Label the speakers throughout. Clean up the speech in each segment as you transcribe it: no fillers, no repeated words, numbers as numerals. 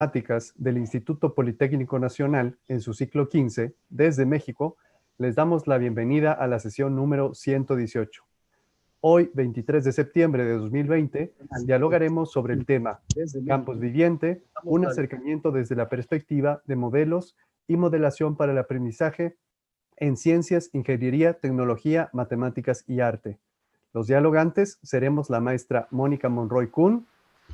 Speaker 1: Matemáticas del Instituto Politécnico Nacional en su ciclo 15, desde México, les damos la bienvenida a la sesión número 118. Hoy, 23 de septiembre de 2020, dialogaremos sobre el tema Campus Viviente, un acercamiento desde la perspectiva de modelos y modelación para el aprendizaje en ciencias, ingeniería, tecnología, matemáticas y arte. Los dialogantes seremos la maestra Mónica Monroy Kuhn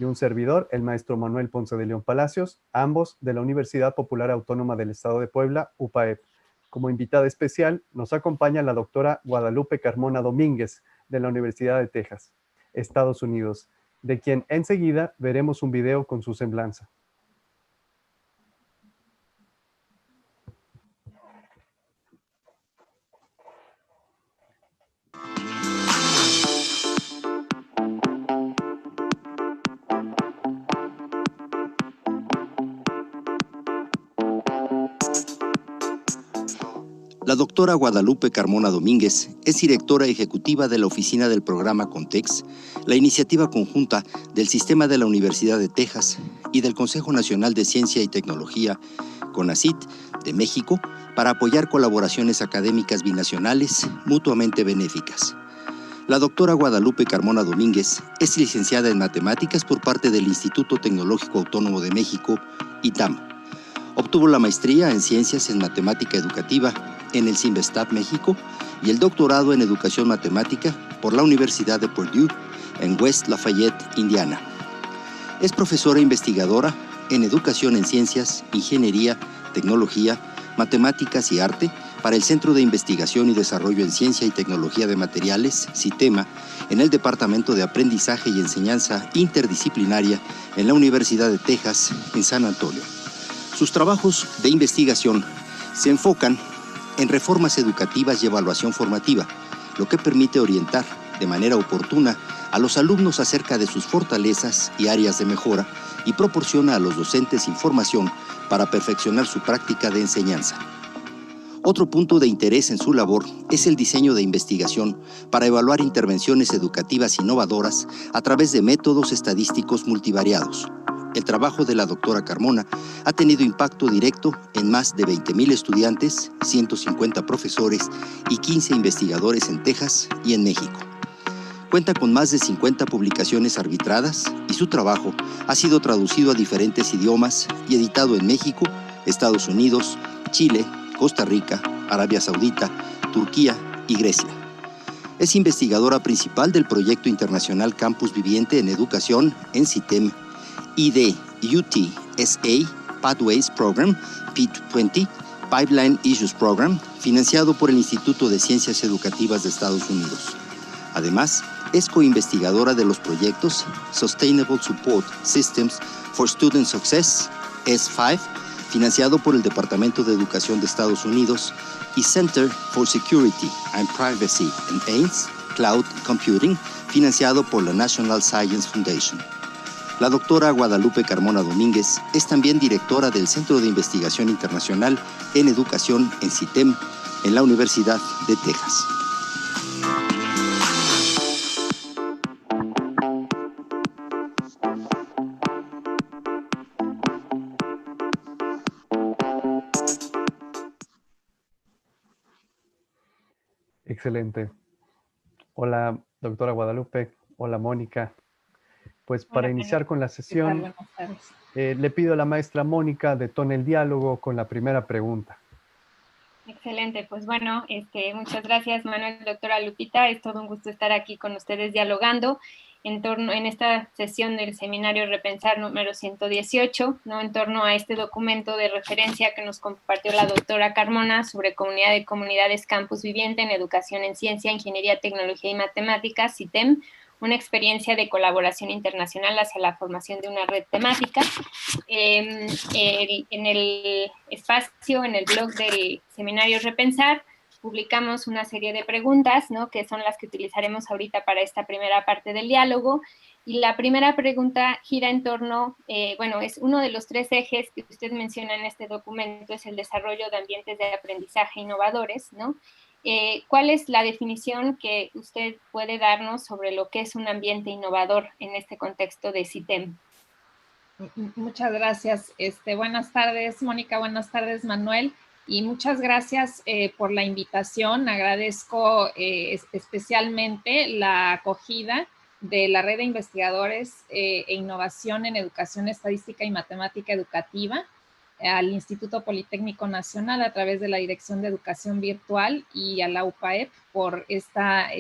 Speaker 1: y un servidor, el maestro Manuel Ponce de León Palacios, ambos de la Universidad Popular Autónoma del Estado de Puebla, UPAEP. Como invitada especial nos acompaña la doctora Guadalupe Carmona Domínguez, de la Universidad de Texas, Estados Unidos, de quien enseguida veremos un video con su semblanza.
Speaker 2: La doctora Guadalupe Carmona Domínguez es directora ejecutiva de la oficina del programa Context, la iniciativa conjunta del Sistema de la Universidad de Texas y del Consejo Nacional de Ciencia y Tecnología, CONACYT, de México, para apoyar colaboraciones académicas binacionales mutuamente benéficas. La doctora Guadalupe Carmona Domínguez es licenciada en Matemáticas por parte del Instituto Tecnológico Autónomo de México, ITAM. Obtuvo la maestría en Ciencias en Matemática Educativa en el CIMBESTAP México y el doctorado en Educación Matemática por la Universidad de Purdue en West Lafayette, Indiana. Es profesora investigadora en Educación en Ciencias, Ingeniería, Tecnología, Matemáticas y Arte para el Centro de Investigación y Desarrollo en Ciencia y Tecnología de Materiales, CITEMA, en el Departamento de Aprendizaje y Enseñanza Interdisciplinaria en la Universidad de Texas, en San Antonio. Sus trabajos de investigación se enfocan en reformas educativas y evaluación formativa, lo que permite orientar de manera oportuna a los alumnos acerca de sus fortalezas y áreas de mejora y proporciona a los docentes información para perfeccionar su práctica de enseñanza. Otro punto de interés en su labor es el diseño de investigación para evaluar intervenciones educativas innovadoras a través de métodos estadísticos multivariados. El trabajo de la doctora Carmona ha tenido impacto directo en más de 20,000 estudiantes, 150 profesores y 15 investigadores en Texas y en México. Cuenta con más de 50 publicaciones arbitradas y su trabajo ha sido traducido a diferentes idiomas y editado en México, Estados Unidos, Chile, Costa Rica, Arabia Saudita, Turquía y Grecia. Es investigadora principal del proyecto internacional Campus Viviente en Educación en CITEM y de UTSA Pathways Program, P20, Pipeline Issues Program, financiado por el Instituto de Ciencias Educativas de Estados Unidos. Además, es coinvestigadora de los proyectos Sustainable Support Systems for Student Success, S5, financiado por el Departamento de Educación de Estados Unidos, y Center for Security and Privacy in AIDS, Cloud Computing, financiado por la National Science Foundation. La doctora Guadalupe Carmona Domínguez es también directora del Centro de Investigación Internacional en Educación en CITEM, en la Universidad de Texas.
Speaker 1: Excelente. Hola, doctora Guadalupe. Hola, Mónica. Pues para iniciar con la sesión, le pido a la maestra Mónica detone el diálogo con la primera pregunta.
Speaker 3: Excelente, pues bueno, muchas gracias Manuel, doctora Lupita, es todo un gusto estar aquí con ustedes dialogando en esta sesión del seminario Repensar número 118, ¿no? En torno a este documento de referencia que nos compartió la doctora Carmona sobre Comunidad de Comunidades Campus Viviente en Educación en Ciencia, Ingeniería, Tecnología y Matemáticas, CITEM, una experiencia de colaboración internacional hacia la formación de una red temática. En el espacio, en el blog del seminario Repensar, publicamos una serie de preguntas, ¿no? Que son las que utilizaremos ahorita para esta primera parte del diálogo. Y la primera pregunta gira en torno, es uno de los 3 ejes que usted menciona en este documento, es el desarrollo de ambientes de aprendizaje innovadores, ¿no? ¿Cuál es la definición que usted puede darnos sobre lo que es un ambiente innovador en este contexto de CITEM?
Speaker 4: Muchas gracias. Buenas tardes, Mónica. Buenas tardes, Manuel. Y muchas gracias por la invitación. Agradezco especialmente la acogida de la Red de Investigadores e Innovación en Educación Estadística y Matemática Educativa al Instituto Politécnico Nacional a través de la Dirección de Educación Virtual y a la UPAEP por esta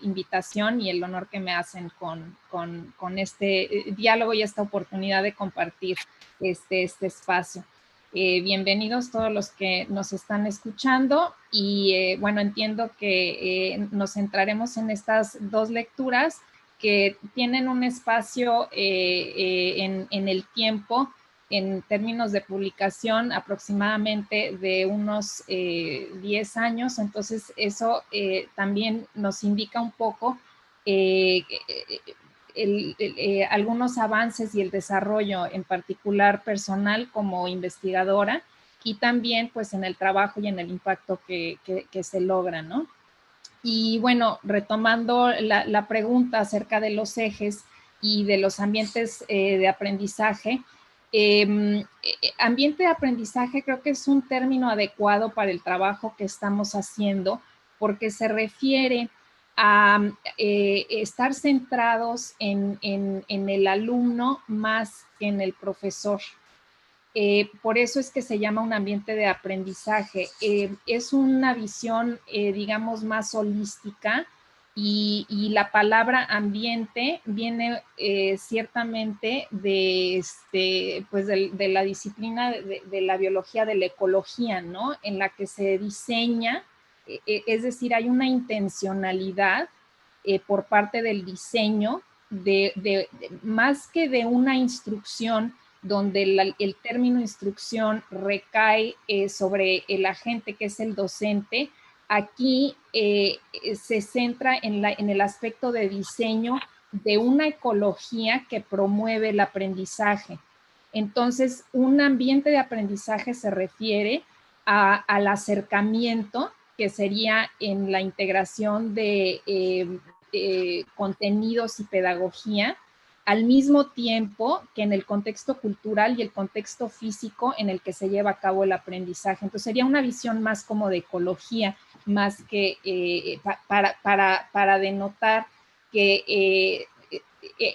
Speaker 4: invitación y el honor que me hacen con este diálogo y esta oportunidad de compartir este espacio. Bienvenidos todos los que nos están escuchando y bueno, entiendo que nos centraremos en estas dos lecturas que tienen un espacio en el tiempo en términos de publicación aproximadamente de unos 10 años, entonces eso también nos indica un poco algunos avances y el desarrollo en particular personal como investigadora y también pues en el trabajo y en el impacto que se logra, ¿no? Y bueno, retomando la pregunta acerca de los ejes y de los ambientes de aprendizaje, ambiente de aprendizaje creo que es un término adecuado para el trabajo que estamos haciendo porque se refiere a estar centrados en el alumno más que en el profesor. Por eso es que se llama un ambiente de aprendizaje. Es una visión, digamos, más holística y la palabra ambiente viene ciertamente de, pues de la disciplina de la biología, de la ecología, ¿no? En la que se diseña, es decir, hay una intencionalidad por parte del diseño más que de una instrucción donde el término instrucción recae sobre el agente que es el docente, aquí se centra en el aspecto de diseño de una ecología que promueve el aprendizaje. Entonces, un ambiente de aprendizaje se refiere al acercamiento, que sería en la integración de contenidos y pedagogía, al mismo tiempo que en el contexto cultural y el contexto físico en el que se lleva a cabo el aprendizaje. Entonces sería una visión más como de ecología, más que para denotar que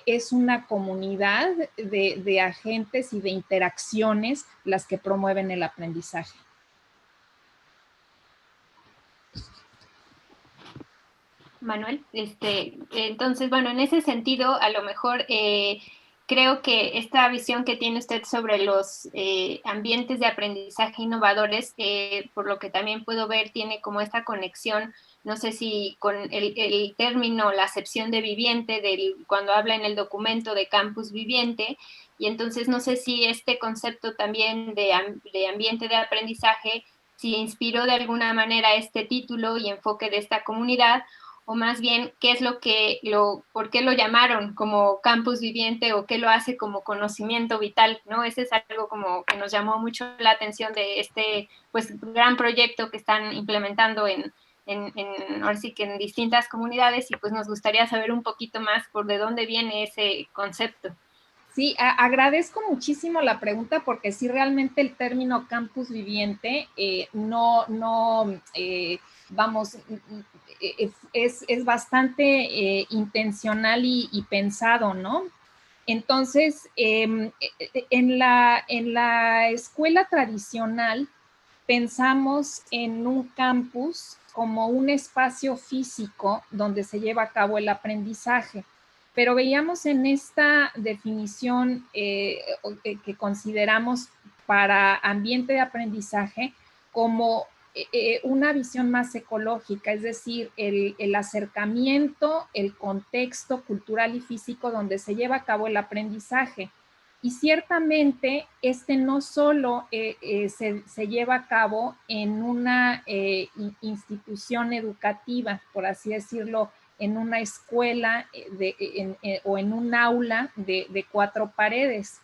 Speaker 4: es una comunidad de agentes y de interacciones las que promueven el aprendizaje.
Speaker 3: Manuel, entonces, bueno, en ese sentido, a lo mejor creo que esta visión que tiene usted sobre los ambientes de aprendizaje innovadores, por lo que también puedo ver, tiene como esta conexión, no sé si con el término, la acepción de viviente, cuando habla en el documento de campus viviente, y entonces no sé si este concepto también de ambiente de aprendizaje, si inspiró de alguna manera este título y enfoque de esta comunidad, o más bien, ¿qué es por qué lo llamaron como campus viviente o qué lo hace como conocimiento vital, ¿no? Ese es algo como que nos llamó mucho la atención de este, pues, gran proyecto que están implementando ahora sí que en distintas comunidades y pues nos gustaría saber un poquito más por de dónde viene ese concepto.
Speaker 4: Sí, agradezco muchísimo la pregunta porque sí, realmente el término campus viviente vamos, es bastante intencional y pensado, ¿no? Entonces, en la escuela tradicional pensamos en un campus como un espacio físico donde se lleva a cabo el aprendizaje, pero veíamos en esta definición que consideramos para ambiente de aprendizaje como una visión más ecológica, es decir, el acercamiento, el contexto cultural y físico donde se lleva a cabo el aprendizaje. Y ciertamente no solo se lleva a cabo en una institución educativa, por así decirlo, en una escuela o en un aula de 4 paredes,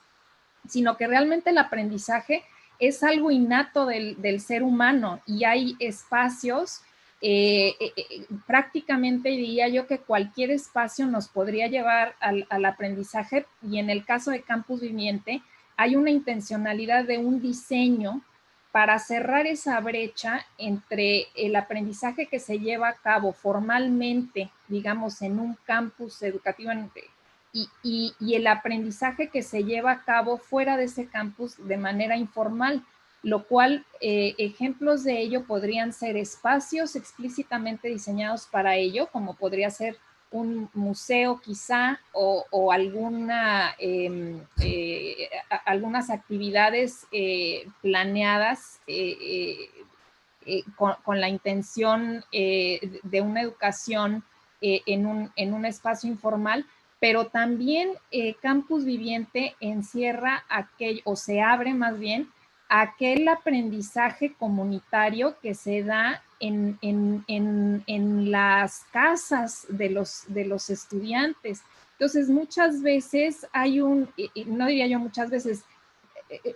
Speaker 4: sino que realmente el aprendizaje es algo innato del ser humano y hay espacios prácticamente diría yo que cualquier espacio nos podría llevar al aprendizaje, y en el caso de Campus Viviente hay una intencionalidad de un diseño para cerrar esa brecha entre el aprendizaje que se lleva a cabo formalmente, digamos, en un campus educativo y el aprendizaje que se lleva a cabo fuera de ese campus de manera informal, lo cual ejemplos de ello podrían ser espacios explícitamente diseñados para ello, como podría ser un museo quizá o algunas actividades planeadas con la intención de una educación en un espacio informal, pero también Campus Viviente encierra aquel, o se abre más bien, aquel aprendizaje comunitario que se da en las casas de los estudiantes. Entonces, muchas veces hay no diría yo muchas veces,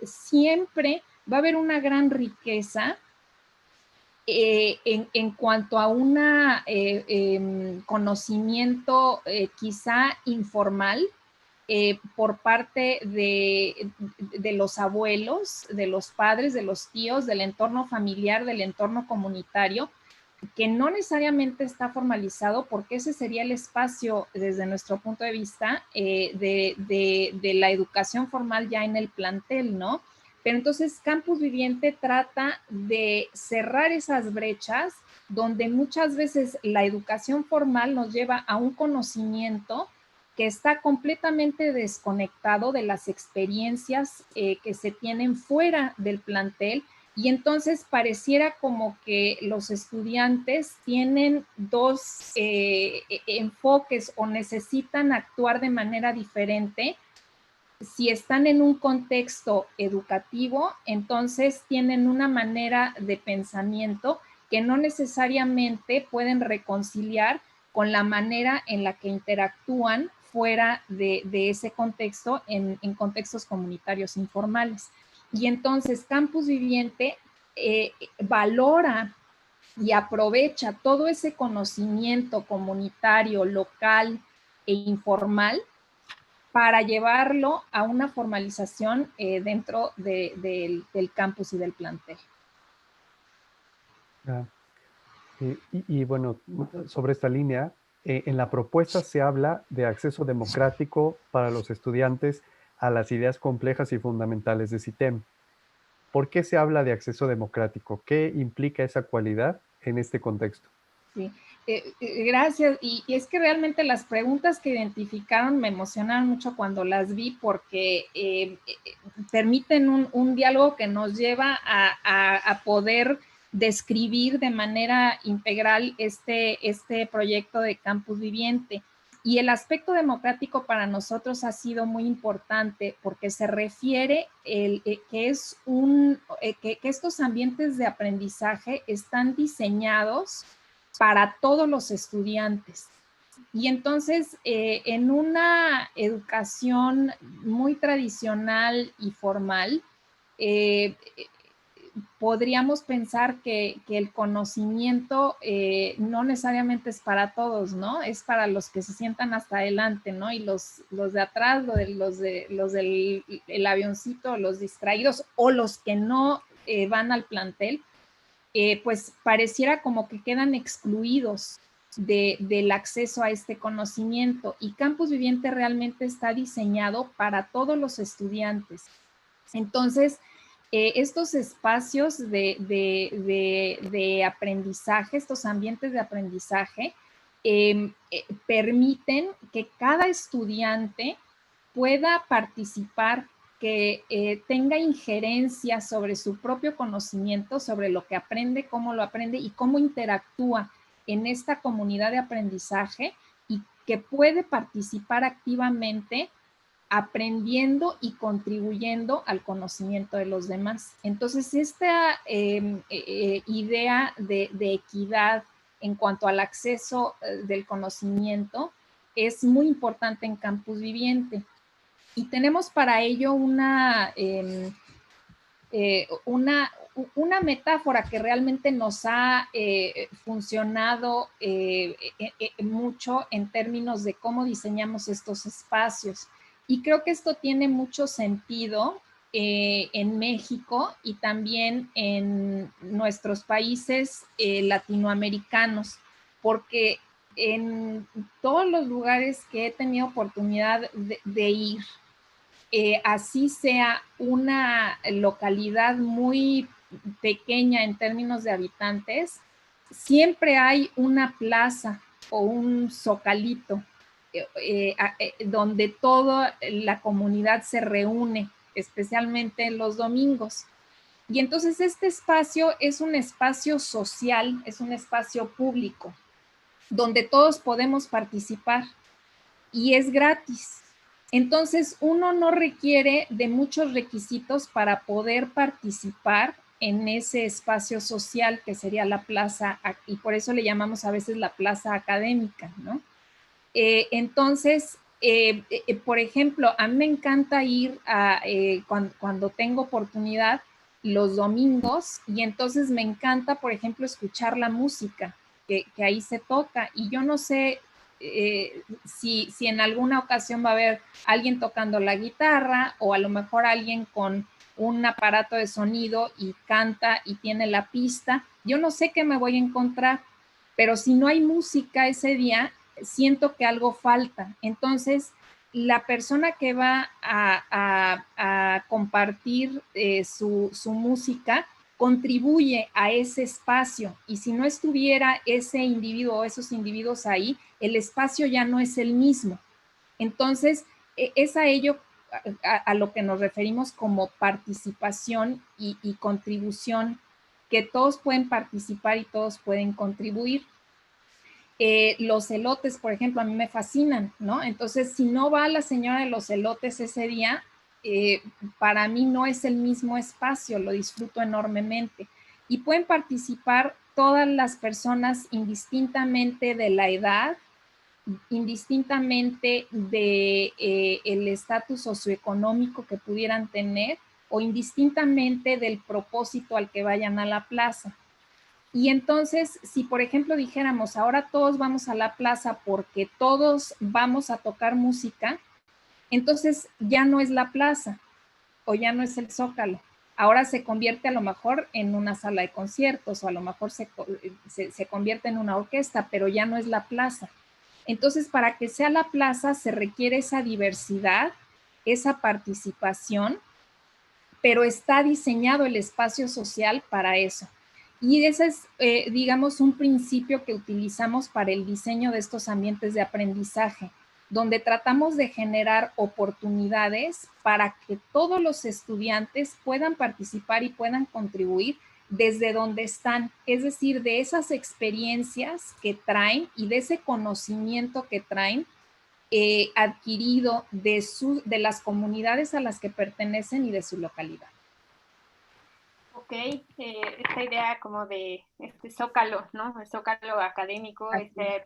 Speaker 4: siempre va a haber una gran riqueza en cuanto a un conocimiento quizá informal por parte de los abuelos, de los padres, de los tíos, del entorno familiar, del entorno comunitario, que no necesariamente está formalizado, porque ese sería el espacio, desde nuestro punto de vista, de la educación formal ya en el plantel, ¿no? Pero entonces Campus Viviente trata de cerrar esas brechas donde muchas veces la educación formal nos lleva a un conocimiento que está completamente desconectado de las experiencias que se tienen fuera del plantel, y entonces pareciera como que los estudiantes tienen dos enfoques o necesitan actuar de manera diferente. Si están en un contexto educativo, entonces tienen una manera de pensamiento que no necesariamente pueden reconciliar con la manera en la que interactúan fuera de ese contexto en contextos comunitarios informales. Y entonces Campus Viviente valora y aprovecha todo ese conocimiento comunitario, local e informal para llevarlo a una formalización dentro del campus y del plantel.
Speaker 1: Y bueno, sobre esta línea, en la propuesta se habla de acceso democrático para los estudiantes a las ideas complejas y fundamentales de CITEM. ¿Por qué se habla de acceso democrático? ¿Qué implica esa cualidad en este contexto?
Speaker 4: Sí, gracias. Y es que realmente las preguntas que identificaron me emocionaron mucho cuando las vi, porque permiten un diálogo que nos lleva a poder describir de manera integral este proyecto de Campus Viviente. Y el aspecto democrático para nosotros ha sido muy importante porque se refiere que estos ambientes de aprendizaje están diseñados para todos los estudiantes. Y entonces, en una educación muy tradicional y formal, podríamos pensar que el conocimiento no necesariamente es para todos, ¿no? Es para los que se sientan hasta adelante, ¿no? Y los de atrás, los del avioncito, los distraídos o los que no van al plantel, pues pareciera como que quedan excluidos del acceso a este conocimiento. Y Campus Viviente realmente está diseñado para todos los estudiantes. Entonces, estos espacios de aprendizaje, estos ambientes de aprendizaje, permiten que cada estudiante pueda participar, que tenga injerencia sobre su propio conocimiento, sobre lo que aprende, cómo lo aprende y cómo interactúa en esta comunidad de aprendizaje, y que puede participar activamente aprendiendo y contribuyendo al conocimiento de los demás. Entonces, esta idea de equidad en cuanto al acceso del conocimiento es muy importante en Campus Viviente. Y tenemos para ello una metáfora que realmente nos ha funcionado mucho en términos de cómo diseñamos estos espacios. Y creo que esto tiene mucho sentido en México y también en nuestros países latinoamericanos, porque en todos los lugares que he tenido oportunidad de ir, así sea una localidad muy pequeña en términos de habitantes, siempre hay una plaza o un zocalito donde toda la comunidad se reúne, especialmente los domingos. Y entonces este espacio es un espacio social, es un espacio público, donde todos podemos participar y es gratis. Entonces, uno no requiere de muchos requisitos para poder participar en ese espacio social que sería la plaza, y por eso le llamamos a veces la plaza académica, ¿no? Entonces, por ejemplo, a mí me encanta ir cuando tengo oportunidad los domingos, y entonces me encanta, por ejemplo, escuchar la música que ahí se toca, y yo no sé si en alguna ocasión va a haber alguien tocando la guitarra o a lo mejor alguien con un aparato de sonido y canta y tiene la pista. Yo no sé qué me voy a encontrar, pero si no hay música ese día, siento que algo falta. Entonces, la persona que va a compartir su música contribuye a ese espacio, y si no estuviera ese individuo o esos individuos ahí, el espacio ya no es el mismo. Entonces, es a ello a lo que nos referimos como participación y contribución, que todos pueden participar y todos pueden contribuir. Los elotes, por ejemplo, a mí me fascinan, ¿no? Entonces, si no va la señora de los elotes ese día, para mí no es el mismo espacio, lo disfruto enormemente. Y pueden participar todas las personas indistintamente de la edad, indistintamente de el estatus socioeconómico que pudieran tener, o indistintamente del propósito al que vayan a la plaza. Y entonces, si por ejemplo dijéramos, ahora todos vamos a la plaza porque todos vamos a tocar música, entonces ya no es la plaza o ya no es el Zócalo. Ahora se convierte a lo mejor en una sala de conciertos, o a lo mejor se convierte en una orquesta, pero ya no es la plaza. Entonces, para que sea la plaza se requiere esa diversidad, esa participación, pero está diseñado el espacio social para eso. Y ese es, digamos, un principio que utilizamos para el diseño de estos ambientes de aprendizaje, donde tratamos de generar oportunidades para que todos los estudiantes puedan participar y puedan contribuir desde donde están, es decir, de esas experiencias que traen y de ese conocimiento que traen adquirido de las comunidades a las que pertenecen y de su localidad.
Speaker 3: Ok, esta idea como de este zócalo, ¿no? El zócalo académico,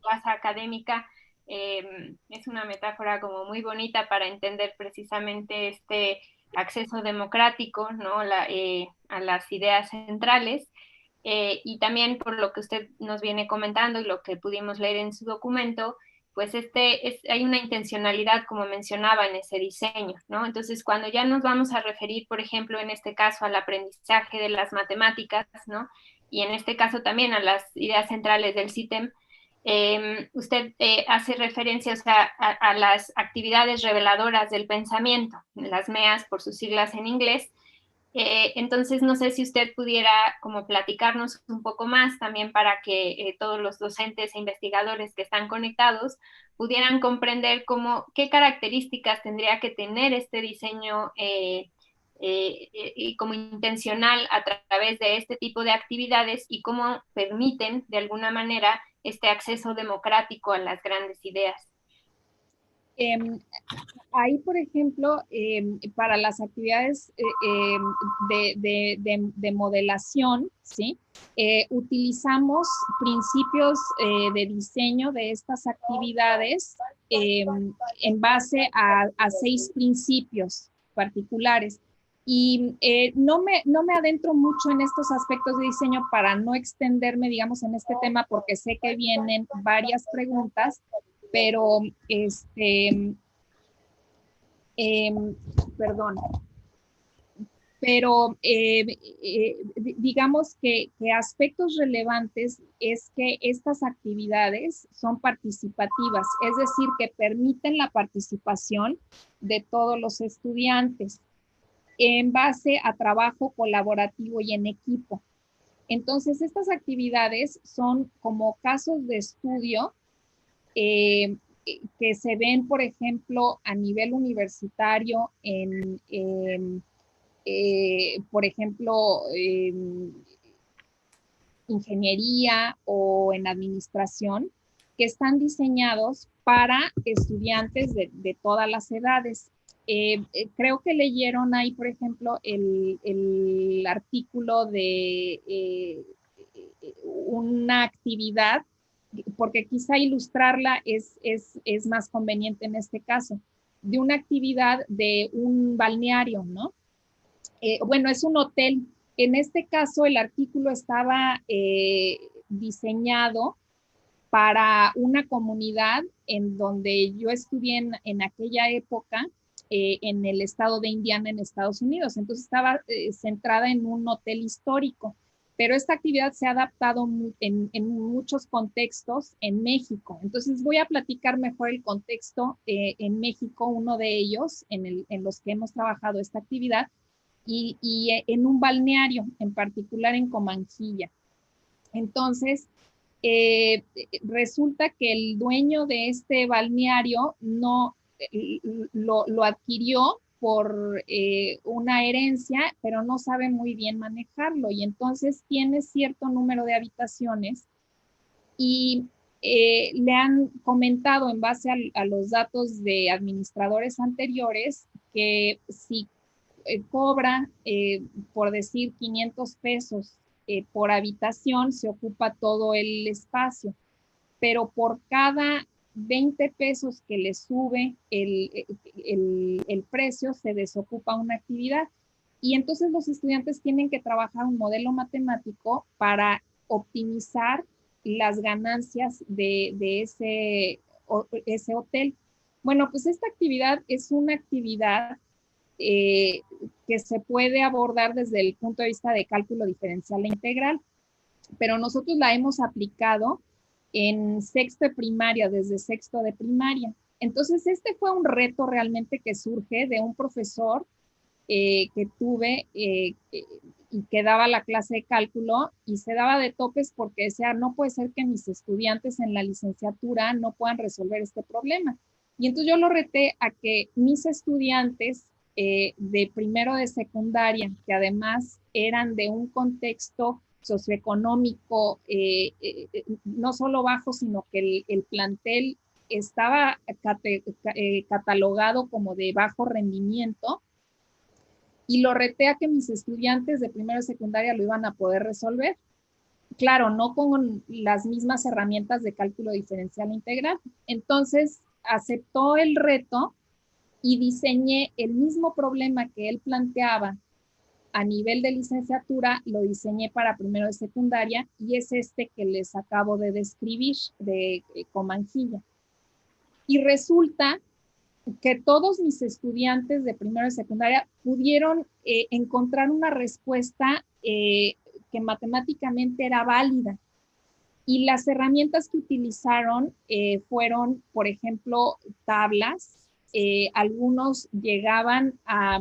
Speaker 3: plaza académica, es una metáfora como muy bonita para entender precisamente este acceso democrático, ¿no? A las ideas centrales. Y también por lo que usted nos viene comentando y lo que pudimos leer en su documento, pues hay una intencionalidad, como mencionaba, en ese diseño, ¿no? Entonces, cuando ya nos vamos a referir, por ejemplo, en este caso al aprendizaje de las matemáticas, ¿no? Y en este caso también a las ideas centrales del CITEM, usted hace referencia, o sea, a las actividades reveladoras del pensamiento, las MEAs por sus siglas en inglés. Entonces, no sé si usted pudiera como platicarnos un poco más también para que todos los docentes e investigadores que están conectados pudieran comprender qué características tendría que tener este diseño y como intencional a través de este tipo de actividades, y cómo permiten de alguna manera este acceso democrático a las grandes ideas.
Speaker 4: Ahí, por ejemplo, para las actividades de modelación, ¿sí? Utilizamos principios de diseño de estas actividades en base a 6 principios particulares. Y no me adentro mucho en estos aspectos de diseño para no extenderme, digamos, en este tema, porque sé que vienen varias preguntas, pero perdón, pero digamos que aspectos relevantes es que estas actividades son participativas, es decir, que permiten la participación de todos los estudiantes en base a trabajo colaborativo y en equipo. Entonces, estas actividades son como casos de estudio que se ven, por ejemplo, a nivel universitario por ejemplo, ingeniería o en administración, que están diseñados para estudiantes de todas las edades. Creo que leyeron ahí, por ejemplo, el artículo de una actividad, porque quizá ilustrarla es más conveniente en este caso, de una actividad de un balneario, ¿no? Bueno, es un hotel. En este caso, el artículo estaba diseñado para una comunidad en donde yo estudié en aquella época, en el estado de Indiana, en Estados Unidos. Entonces estaba centrada en un hotel histórico, pero esta actividad se ha adaptado en muchos contextos en México. Entonces voy a platicar mejor el contexto en México, uno de ellos en los que hemos trabajado esta actividad, y en un balneario, en particular en Comanjilla. Entonces, resulta que el dueño de este balneario no lo adquirió por una herencia, pero no sabe muy bien manejarlo, y entonces tiene cierto número de habitaciones y le han comentado en base a los datos de administradores anteriores que si cobra, por decir, 500 pesos por habitación, se ocupa todo el espacio, pero por cada 20 pesos que le sube el precio, se desocupa una actividad. Y entonces los estudiantes tienen que trabajar un modelo matemático para optimizar las ganancias de ese hotel. Bueno, pues esta actividad es una actividad que se puede abordar desde el punto de vista de cálculo diferencial e integral, pero nosotros la hemos aplicado en sexto de primaria, desde sexto de primaria. Entonces, este fue un reto realmente que surge de un profesor que tuve y que daba la clase de cálculo, y se daba de topes porque decía, no puede ser que mis estudiantes en la licenciatura no puedan resolver este problema. Y entonces yo lo reté a que mis estudiantes de primero de secundaria, que además eran de un contexto socioeconómico no solo bajo, sino que el plantel estaba catalogado como de bajo rendimiento, y lo reté a que mis estudiantes de primero de secundaria lo iban a poder resolver. Claro, no con las mismas herramientas de cálculo diferencial integral. Entonces aceptó el reto y diseñé el mismo problema que él planteaba a nivel de licenciatura, lo diseñé para primero de secundaria, y es este que les acabo de describir, de Comanjilla. Y resulta que todos mis estudiantes de primero de secundaria pudieron encontrar una respuesta que matemáticamente era válida. Y las herramientas que utilizaron fueron, por ejemplo, tablas. Algunos llegaban a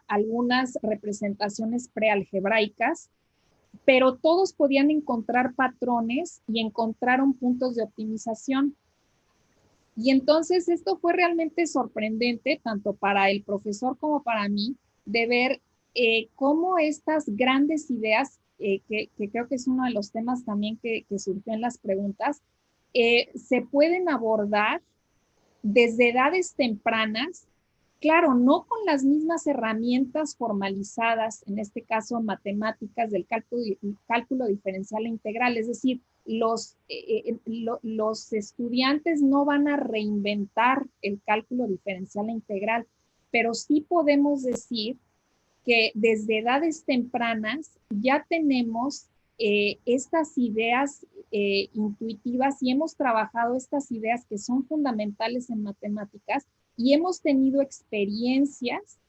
Speaker 4: algunas representaciones prealgebraicas, pero todos podían encontrar patrones y encontraron puntos de optimización. Y entonces esto fue realmente sorprendente, tanto para el profesor como para mí, de ver cómo estas grandes ideas, que creo que es uno de los temas también que surgió en las preguntas, se pueden abordar desde edades tempranas, claro, no con las mismas herramientas formalizadas, en este caso matemáticas del cálculo diferencial e integral, es decir, los estudiantes no van a reinventar el cálculo diferencial e integral, pero sí podemos decir que desde edades tempranas ya tenemos estas ideas intuitivas y hemos trabajado estas ideas que son fundamentales en matemáticas y hemos tenido experiencias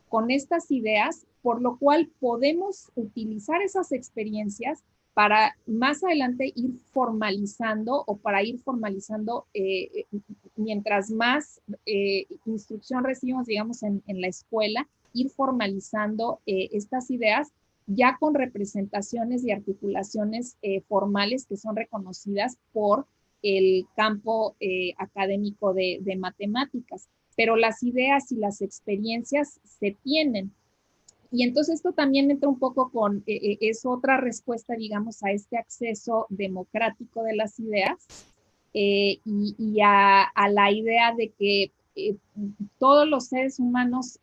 Speaker 4: con estas ideas, por lo cual podemos utilizar esas experiencias para más adelante ir formalizando o para ir formalizando mientras más instrucción recibimos, digamos, en la escuela, ir formalizando estas ideas ya con representaciones y articulaciones formales que son reconocidas por el campo académico de matemáticas. Pero las ideas y las experiencias se tienen. Y entonces esto también entra un poco con, es otra respuesta, digamos, a este acceso democrático de las ideas y a la idea de que todos los seres humanos,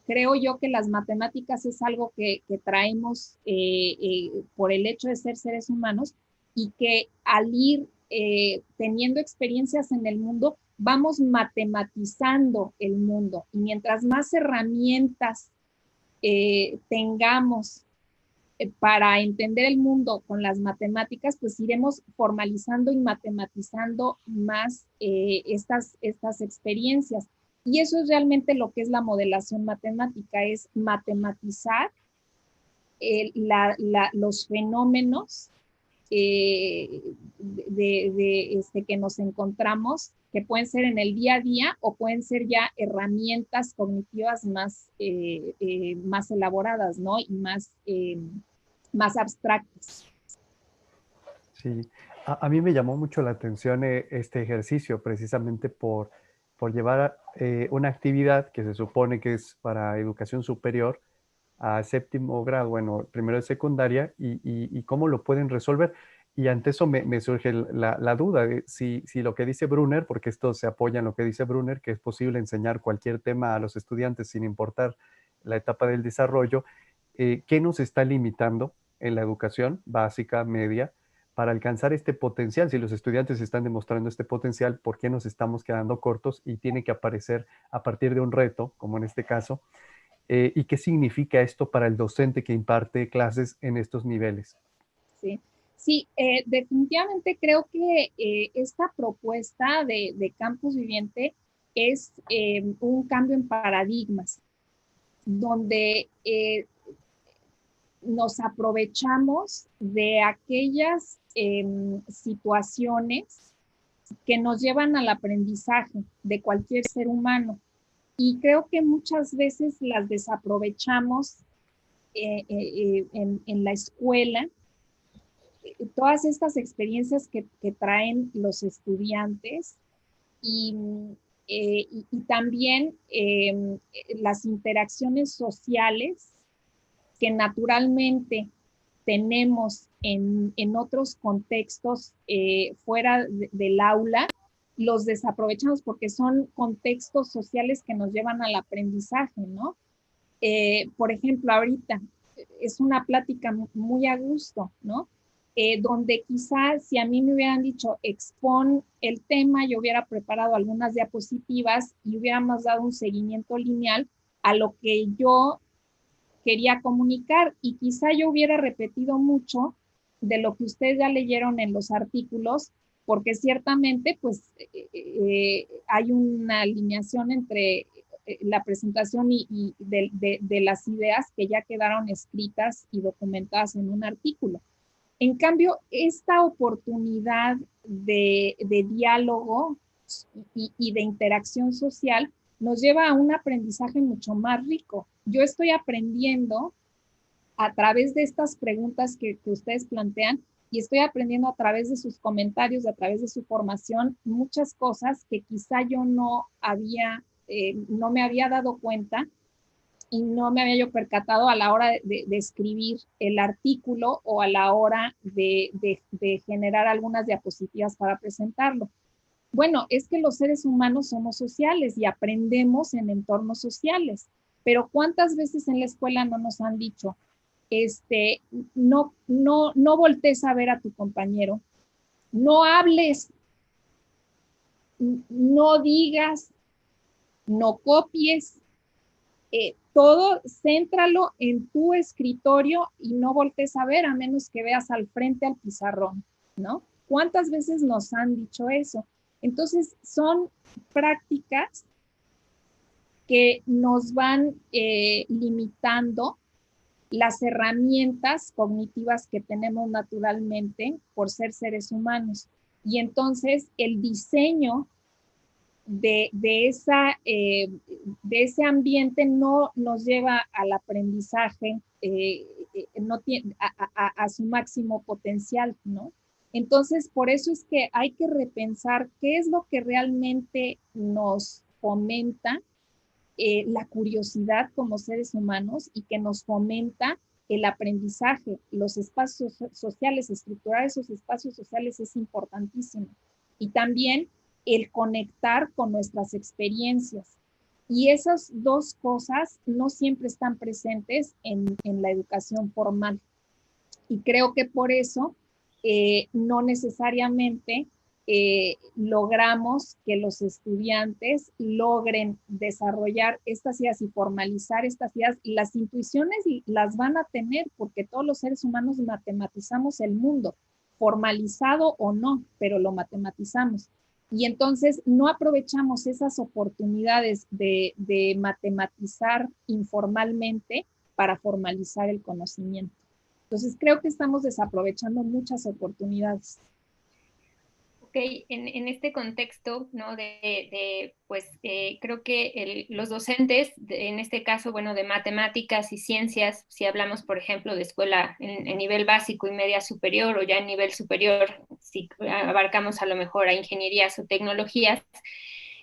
Speaker 4: creo yo que las matemáticas es algo que traemos por el hecho de ser seres humanos y que al ir teniendo experiencias en el mundo, vamos matematizando el mundo y mientras más herramientas tengamos para entender el mundo con las matemáticas, pues iremos formalizando y matematizando más estas experiencias. Y eso es realmente lo que es la modelación matemática, es matematizar los fenómenos que nos encontramos, que pueden ser en el día a día o pueden ser ya herramientas cognitivas más elaboradas, ¿no? Y más abstractas.
Speaker 1: Sí, a mí me llamó mucho la atención este ejercicio precisamente por llevar una actividad que se supone que es para educación superior a séptimo grado, bueno, primero de secundaria, y cómo lo pueden resolver. Y ante eso me surge la duda de si lo que dice Brunner, porque esto se apoya en lo que dice Brunner, que es posible enseñar cualquier tema a los estudiantes sin importar la etapa del desarrollo, ¿qué nos está limitando en la educación básica, media, para alcanzar este potencial? Si los estudiantes están demostrando este potencial, ¿por qué nos estamos quedando cortos y tiene que aparecer a partir de un reto, como en este caso? ¿Y qué significa esto para el docente que imparte clases en estos niveles?
Speaker 4: Sí, definitivamente creo que esta propuesta de Campus Viviente es un cambio en paradigmas, donde nos aprovechamos de aquellas situaciones que nos llevan al aprendizaje de cualquier ser humano. Y creo que muchas veces las desaprovechamos en la escuela. Todas estas experiencias que traen los estudiantes y también las interacciones sociales que naturalmente tenemos en otros contextos fuera del aula, los desaprovechamos porque son contextos sociales que nos llevan al aprendizaje, ¿no? Por ejemplo, ahorita es una plática muy a gusto, ¿no? Donde quizás si a mí me hubieran dicho expon el tema, yo hubiera preparado algunas diapositivas y hubiéramos dado un seguimiento lineal a lo que yo quería comunicar y quizá yo hubiera repetido mucho de lo que ustedes ya leyeron en los artículos, porque ciertamente pues hay una alineación entre la presentación y de las ideas que ya quedaron escritas y documentadas en un artículo. En cambio, esta oportunidad de diálogo y de interacción social nos lleva a un aprendizaje mucho más rico. Yo estoy aprendiendo a través de estas preguntas que ustedes plantean y estoy aprendiendo a través de sus comentarios, a través de su formación, muchas cosas que quizá yo no me había dado cuenta y no me había yo percatado a la hora de escribir el artículo o a la hora de generar algunas diapositivas para presentarlo. Bueno, es que los seres humanos somos sociales y aprendemos en entornos sociales, pero ¿cuántas veces en la escuela no nos han dicho, no voltees a ver a tu compañero, no hables, no digas, no copies, todo céntralo en tu escritorio y no voltees a ver a menos que veas al frente al pizarrón, ¿no? ¿Cuántas veces nos han dicho eso? Entonces, son prácticas que nos van limitando las herramientas cognitivas que tenemos naturalmente por ser seres humanos. Y entonces el diseño de ese ambiente no nos lleva al aprendizaje no tiene, a su máximo potencial, ¿no? Entonces, por eso es que hay que repensar qué es lo que realmente nos fomenta la curiosidad como seres humanos y que nos fomenta el aprendizaje. Los espacios sociales, estructurar esos espacios sociales es importantísimo. Y también el conectar con nuestras experiencias. Y esas dos cosas no siempre están presentes en la educación formal. Y creo que por eso no necesariamente logramos que los estudiantes logren desarrollar estas ideas y formalizar estas ideas. Las intuiciones las van a tener porque todos los seres humanos matematizamos el mundo, formalizado o no, pero lo matematizamos. Y entonces no aprovechamos esas oportunidades de matematizar informalmente para formalizar el conocimiento. Entonces creo que estamos desaprovechando muchas oportunidades.
Speaker 3: Ok, en este contexto, ¿no? Pues creo que los docentes, en este caso, bueno, de matemáticas y ciencias, si hablamos, por ejemplo, de escuela en nivel básico y media superior o ya en nivel superior, si abarcamos a lo mejor a ingenierías o tecnologías,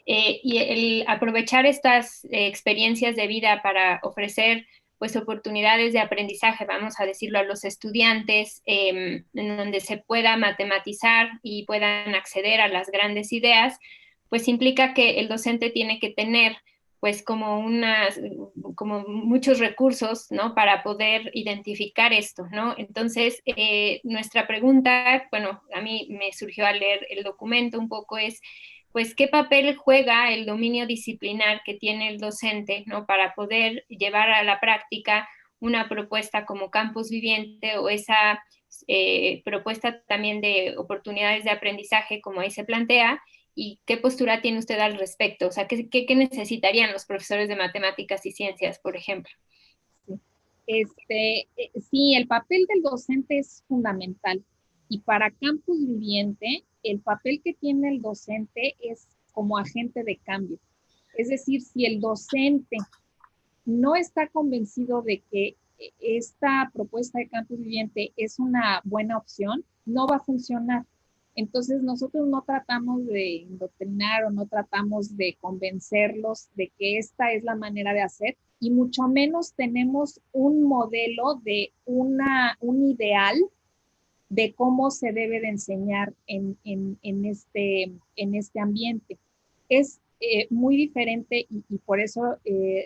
Speaker 3: y el aprovechar estas experiencias de vida para ofrecer pues oportunidades de aprendizaje, vamos a decirlo, a los estudiantes, en donde se pueda matematizar y puedan acceder a las grandes ideas, pues implica que el docente tiene que tener pues como muchos recursos, ¿no? Para poder identificar esto, ¿no? Entonces, nuestra pregunta, bueno, a mí me surgió al leer el documento un poco es, pues, ¿qué papel juega el dominio disciplinar que tiene el docente, ¿no? Para poder llevar a la práctica una propuesta como campus viviente o esa propuesta también de oportunidades de aprendizaje como ahí se plantea? ¿Y qué postura tiene usted al respecto? O sea, ¿qué necesitarían los profesores de matemáticas y ciencias, por ejemplo?
Speaker 4: Sí, el papel del docente es fundamental. Y para Campus Viviente, el papel que tiene el docente es como agente de cambio. Es decir, si el docente no está convencido de que esta propuesta de Campus Viviente es una buena opción, no va a funcionar. Entonces nosotros no tratamos de indoctrinar o no tratamos de convencerlos de que esta es la manera de hacer y mucho menos tenemos un modelo de un ideal de cómo se debe de enseñar en este ambiente. Es muy diferente y por eso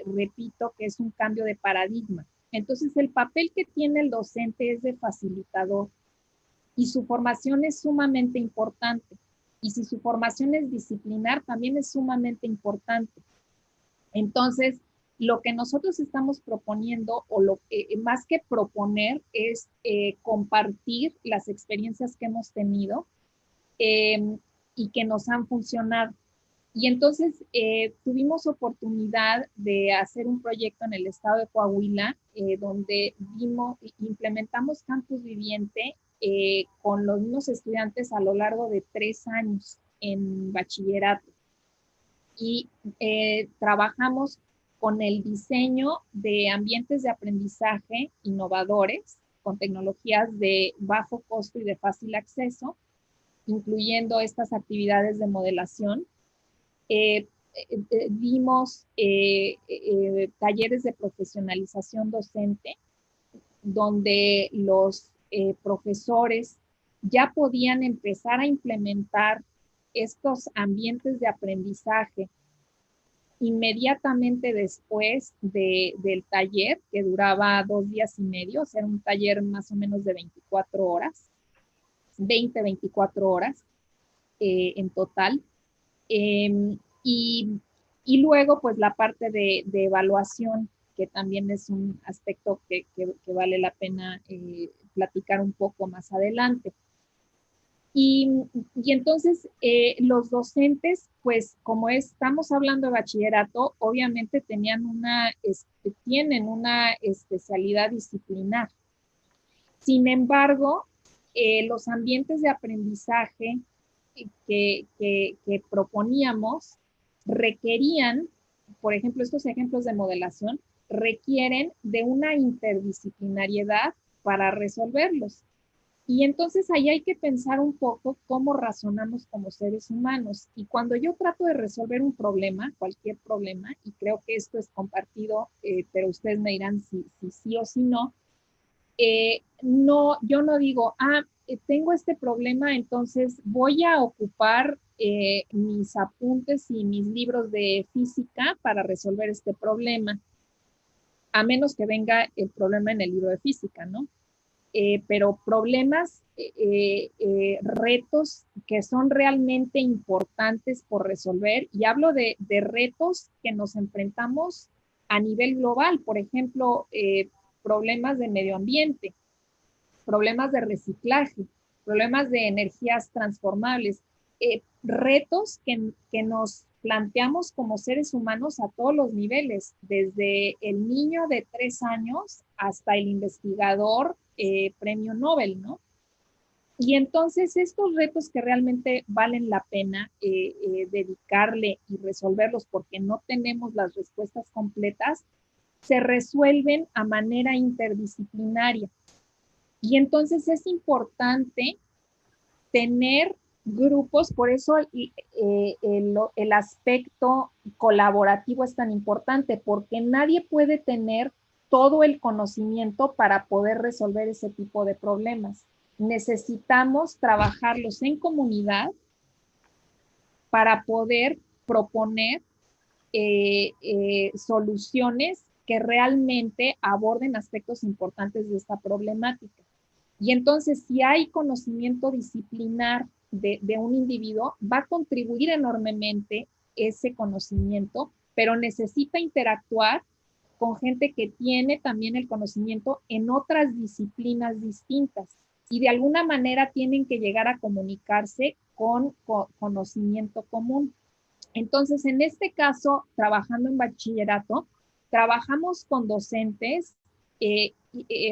Speaker 4: repito que es un cambio de paradigma. Entonces el papel que tiene el docente es de facilitador y su formación es sumamente importante. Y si su formación es disciplinar, también es sumamente importante. Entonces, lo que nosotros estamos proponiendo, o más que proponer, es compartir las experiencias que hemos tenido y que nos han funcionado. Y entonces tuvimos oportunidad de hacer un proyecto en el estado de Coahuila, donde implementamos Campus Viviente con los mismos estudiantes a lo largo de 3 años en bachillerato. Y trabajamos con el diseño de ambientes de aprendizaje innovadores, con tecnologías de bajo costo y de fácil acceso, incluyendo estas actividades de modelación. Dimos talleres de profesionalización docente, donde los profesores ya podían empezar a implementar estos ambientes de aprendizaje inmediatamente después del taller, que duraba 2 días y medio, o sea, era un taller más o menos de 24 horas, 24 horas en total. Y Y luego, pues la parte de evaluación, que también es un aspecto que vale la pena platicar un poco más adelante. Y entonces los docentes, pues como estamos hablando de bachillerato, obviamente tienen una especialidad disciplinar. Sin embargo, los ambientes de aprendizaje que proponíamos requerían, por ejemplo, estos ejemplos de modelación, requieren de una interdisciplinariedad para resolverlos. Y entonces ahí hay que pensar un poco cómo razonamos como seres humanos. Y cuando yo trato de resolver un problema, cualquier problema, y creo que esto es compartido, pero ustedes me dirán si sí o si no, no, yo no digo, tengo este problema, entonces voy a ocupar mis apuntes y mis libros de física para resolver este problema, a menos que venga el problema en el libro de física, ¿no? Pero problemas, retos que son realmente importantes por resolver, y hablo de retos que nos enfrentamos a nivel global, por ejemplo, problemas de medio ambiente, problemas de reciclaje, problemas de energías transformables, retos que nos planteamos como seres humanos a todos los niveles, desde el niño de 3 años hasta el investigador premio Nobel, ¿no? Y entonces estos retos que realmente valen la pena dedicarle y resolverlos porque no tenemos las respuestas completas, se resuelven a manera interdisciplinaria. Y entonces es importante tener grupos, por eso el aspecto colaborativo es tan importante, porque nadie puede tener todo el conocimiento para poder resolver ese tipo de problemas. Necesitamos trabajarlos en comunidad para poder proponer soluciones que realmente aborden aspectos importantes de esta problemática. Y entonces, si hay conocimiento disciplinar de un individuo, va a contribuir enormemente ese conocimiento, pero necesita interactuar con gente que tiene también el conocimiento en otras disciplinas distintas. Y de alguna manera tienen que llegar a comunicarse con conocimiento común. Entonces, en este caso, trabajando en bachillerato, trabajamos con docentes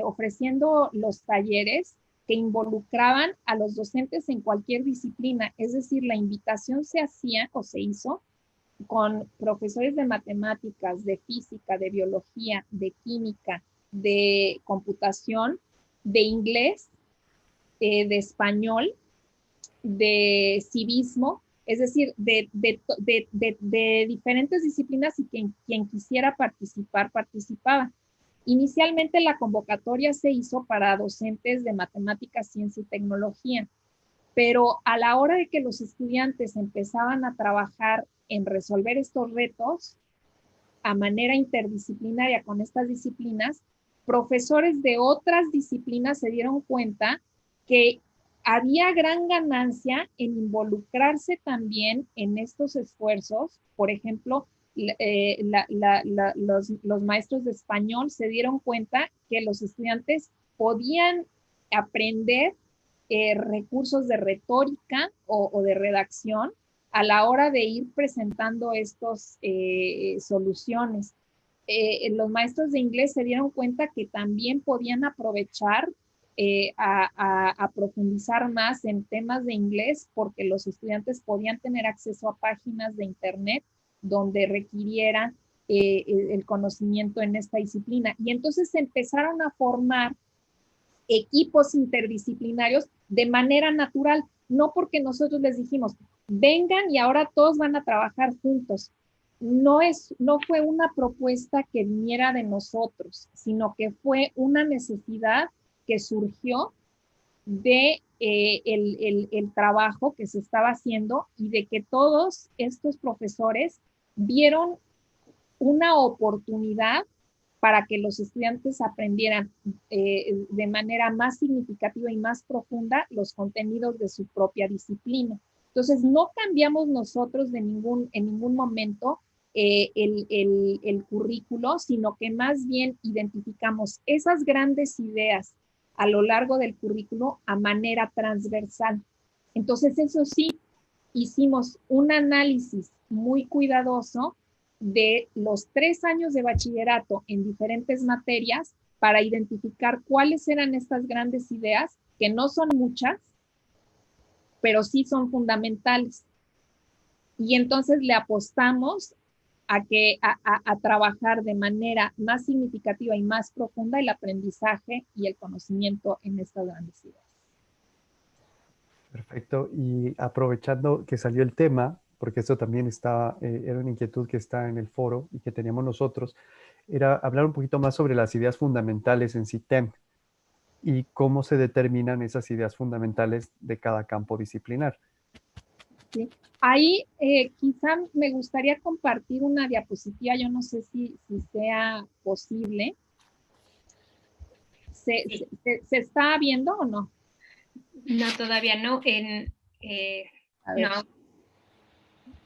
Speaker 4: ofreciendo los talleres que involucraban a los docentes en cualquier disciplina. Es decir, la invitación se hacía o se hizo con profesores de matemáticas, de física, de biología, de química, de computación, de inglés, de español, de civismo, es decir, de diferentes disciplinas, y quien quisiera participar, participaba. Inicialmente la convocatoria se hizo para docentes de matemáticas, ciencia y tecnología, pero a la hora de que los estudiantes empezaban a trabajar en resolver estos retos a manera interdisciplinaria con estas disciplinas, profesores de otras disciplinas se dieron cuenta que había gran ganancia en involucrarse también en estos esfuerzos. Por ejemplo, los maestros de español se dieron cuenta que los estudiantes podían aprender recursos de retórica o de redacción a la hora de ir presentando estas soluciones. Los maestros de inglés se dieron cuenta que también podían aprovechar a profundizar más en temas de inglés, porque los estudiantes podían tener acceso a páginas de internet donde requirieran el conocimiento en esta disciplina. Y entonces se empezaron a formar equipos interdisciplinarios de manera natural, no porque nosotros les dijimos, vengan y ahora todos van a trabajar juntos. No fue una propuesta que viniera de nosotros, sino que fue una necesidad que surgió de el trabajo que se estaba haciendo, y de que todos estos profesores vieron una oportunidad para que los estudiantes aprendieran de manera más significativa y más profunda los contenidos de su propia disciplina. Entonces, no cambiamos nosotros en ningún momento el currículo, sino que más bien identificamos esas grandes ideas a lo largo del currículo a manera transversal. Entonces, eso sí, hicimos un análisis muy cuidadoso de los 3 años de bachillerato en diferentes materias para identificar cuáles eran estas grandes ideas, que no son muchas, pero sí son fundamentales. Y entonces le apostamos a trabajar de manera más significativa y más profunda el aprendizaje y el conocimiento en estas grandes ideas.
Speaker 1: Perfecto. Y aprovechando que salió el tema, porque esto también era una inquietud que está en el foro y que teníamos nosotros, era hablar un poquito más sobre las ideas fundamentales en CITEM y cómo se determinan esas ideas fundamentales de cada campo disciplinar.
Speaker 4: ¿Sí? Ahí quizá me gustaría compartir una diapositiva, yo no sé si sea posible. ¿Se está viendo o no?
Speaker 3: No, todavía no. No.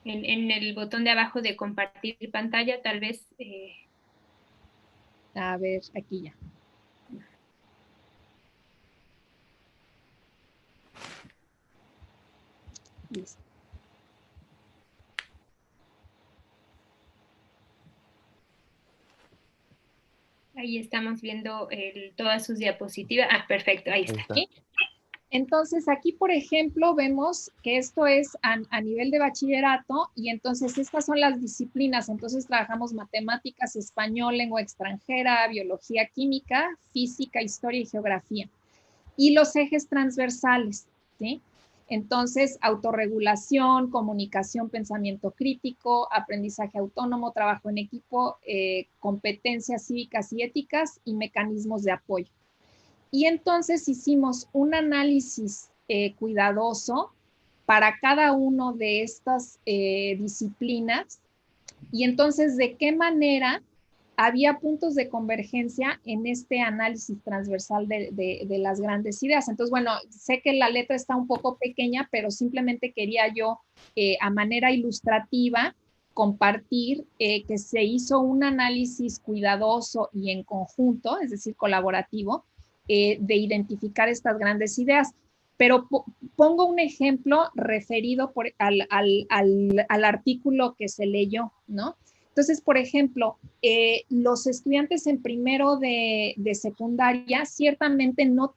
Speaker 3: En el botón de abajo de compartir pantalla, tal vez.
Speaker 4: A ver, aquí ya. Listo.
Speaker 3: Ahí estamos viendo todas sus diapositivas. Ah, perfecto, ahí está.
Speaker 4: ¿Sí? Entonces, aquí, por ejemplo, vemos que esto es a nivel de bachillerato y entonces estas son las disciplinas. Entonces, trabajamos matemáticas, español, lengua extranjera, biología, química, física, historia y geografía. Y los ejes transversales, ¿sí? Entonces, autorregulación, comunicación, pensamiento crítico, aprendizaje autónomo, trabajo en equipo, competencias cívicas y éticas y mecanismos de apoyo. Y entonces hicimos un análisis cuidadoso para cada uno de estas disciplinas y entonces de qué manera había puntos de convergencia en este análisis transversal de las grandes ideas. Entonces, bueno, sé que la letra está un poco pequeña, pero simplemente quería yo, a manera ilustrativa, compartir que se hizo un análisis cuidadoso y en conjunto, es decir, colaborativo, de identificar estas grandes ideas. Pero pongo un ejemplo referido al artículo que se leyó, ¿no? Entonces, por ejemplo, los estudiantes en primero de secundaria ciertamente no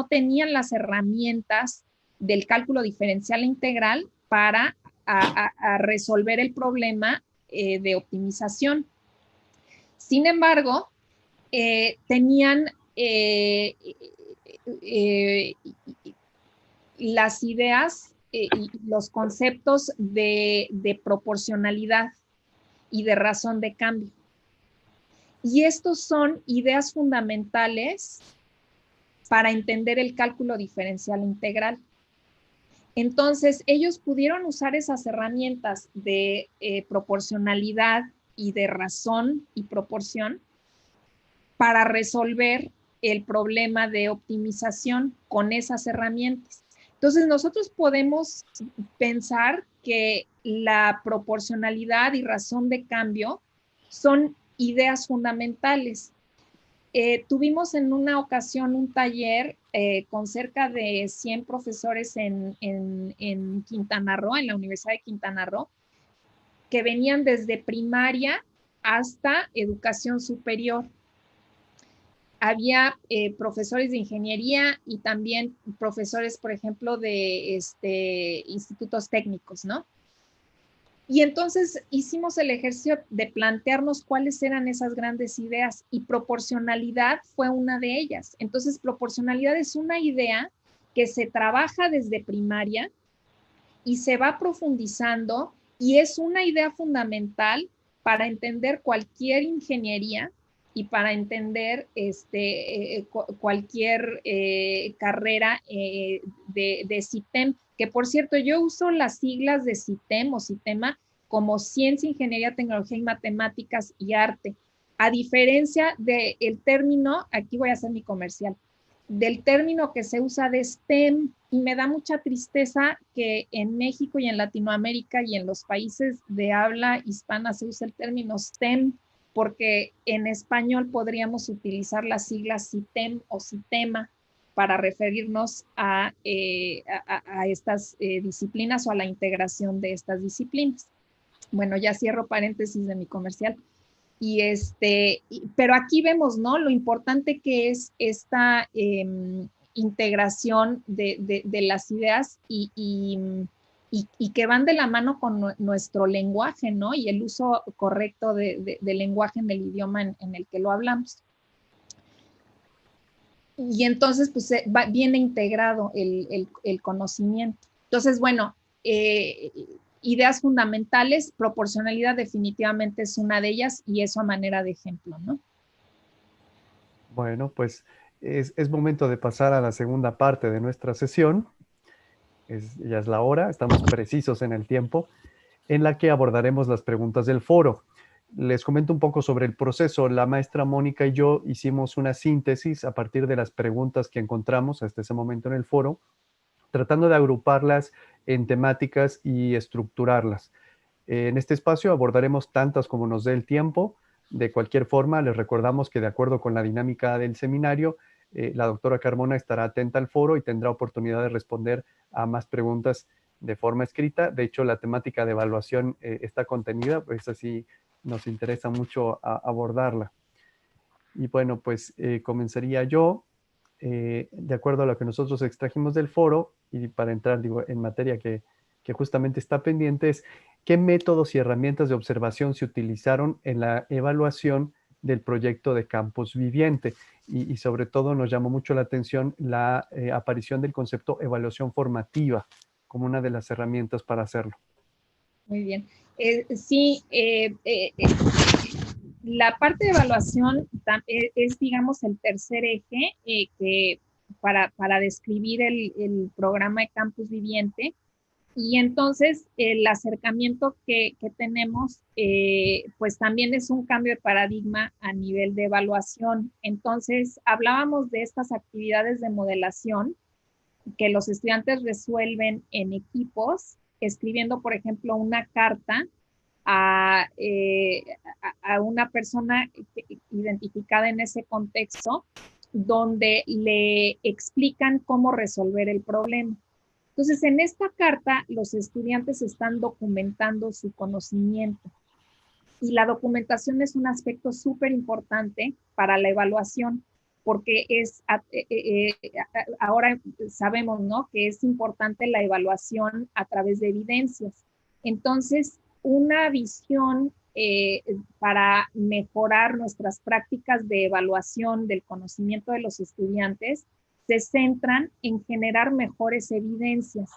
Speaker 4: tenían las herramientas del cálculo diferencial e integral para a resolver el problema de optimización. Sin embargo, tenían las ideas y los conceptos de proporcionalidad y de razón de cambio. Y estos son ideas fundamentales para entender el cálculo diferencial integral. Entonces, ellos pudieron usar esas herramientas de proporcionalidad y de razón y proporción para resolver el problema de optimización con esas herramientas. Entonces, nosotros podemos pensar que la proporcionalidad y razón de cambio son ideas fundamentales. Tuvimos en una ocasión un taller con cerca de 100 profesores en Quintana Roo, en la Universidad de Quintana Roo, que venían desde primaria hasta educación superior. Había profesores de ingeniería y también profesores, por ejemplo, de institutos técnicos, ¿no? Y entonces hicimos el ejercicio de plantearnos cuáles eran esas grandes ideas y proporcionalidad fue una de ellas. Entonces, proporcionalidad es una idea que se trabaja desde primaria y se va profundizando y es una idea fundamental para entender cualquier ingeniería y para entender cualquier carrera de CITEM, que por cierto yo uso las siglas de CITEM o CITEMA como Ciencia, Ingeniería, Tecnología y Matemáticas y Arte. A diferencia del término, aquí voy a hacer mi comercial, del término que se usa de STEM, y me da mucha tristeza que en México y en Latinoamérica y en los países de habla hispana se usa el término STEM, porque en español podríamos utilizar las siglas CITEM o CITEMA para referirnos a estas disciplinas o a la integración de estas disciplinas. Bueno, ya cierro paréntesis de mi comercial. Pero aquí vemos, ¿no? Lo importante que es esta integración de las ideas y que van de la mano con nuestro lenguaje, ¿no? Y el uso correcto del lenguaje en el idioma en el que lo hablamos. Y entonces, pues, viene integrado el conocimiento. Entonces, bueno, ideas fundamentales, proporcionalidad definitivamente es una de ellas, y eso a manera de ejemplo, ¿no?
Speaker 1: Bueno, pues es momento de pasar a la segunda parte de nuestra sesión. Ya es la hora, estamos precisos en el tiempo, en la que abordaremos las preguntas del foro. Les comento un poco sobre el proceso. La maestra Mónica y yo hicimos una síntesis a partir de las preguntas que encontramos hasta ese momento en el foro, tratando de agruparlas en temáticas y estructurarlas. En este espacio abordaremos tantas como nos dé el tiempo. De cualquier forma, les recordamos que de acuerdo con la dinámica del seminario, la doctora Carmona estará atenta al foro y tendrá oportunidad de responder a más preguntas de forma escrita. De hecho, la temática de evaluación está contenida, pues así nos interesa mucho abordarla. Y bueno, pues comenzaría yo, de acuerdo a lo que nosotros extrajimos del foro, y para entrar en materia que justamente está pendiente, es qué métodos y herramientas de observación se utilizaron en la evaluación del proyecto de campus viviente. Y sobre todo nos llamó mucho la atención la aparición del concepto evaluación formativa como una de las herramientas para hacerlo.
Speaker 4: Muy bien. Sí, la parte de evaluación es, digamos, el tercer eje que para describir el programa de campus viviente. Y entonces el acercamiento que tenemos, pues también es un cambio de paradigma a nivel de evaluación. Entonces hablábamos de estas actividades de modelación que los estudiantes resuelven en equipos, escribiendo, por ejemplo, una carta a una persona identificada en ese contexto, donde le explican cómo resolver el problema. Entonces, en esta carta, los estudiantes están documentando su conocimiento, y la documentación es un aspecto súper importante para la evaluación, porque ahora sabemos, ¿no?, que es importante la evaluación a través de evidencias. Entonces, una visión para mejorar nuestras prácticas de evaluación del conocimiento de los estudiantes se centran en generar mejores evidencias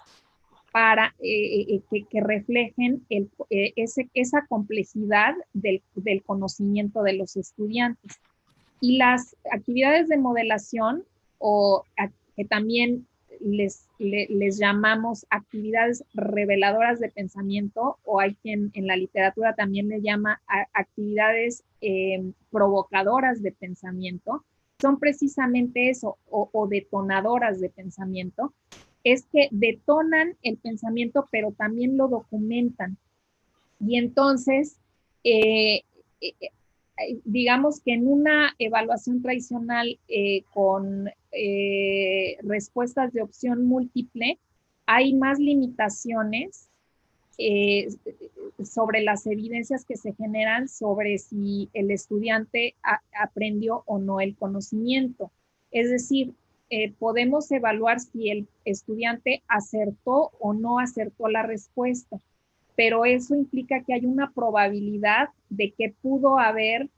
Speaker 4: para que reflejen esa complejidad del conocimiento de los estudiantes. Y las actividades de modelación, que también les llamamos actividades reveladoras de pensamiento, o hay quien en la literatura también le llama actividades provocadoras de pensamiento, son precisamente eso, o detonadoras de pensamiento. Es que detonan el pensamiento, pero también lo documentan. Y entonces, digamos que en una evaluación tradicional con respuestas de opción múltiple, hay más limitaciones sobre las evidencias que se generan sobre si el estudiante aprendió o no el conocimiento. Es decir, podemos evaluar si el estudiante acertó o no acertó la respuesta, pero eso implica que hay una probabilidad de que pudo haber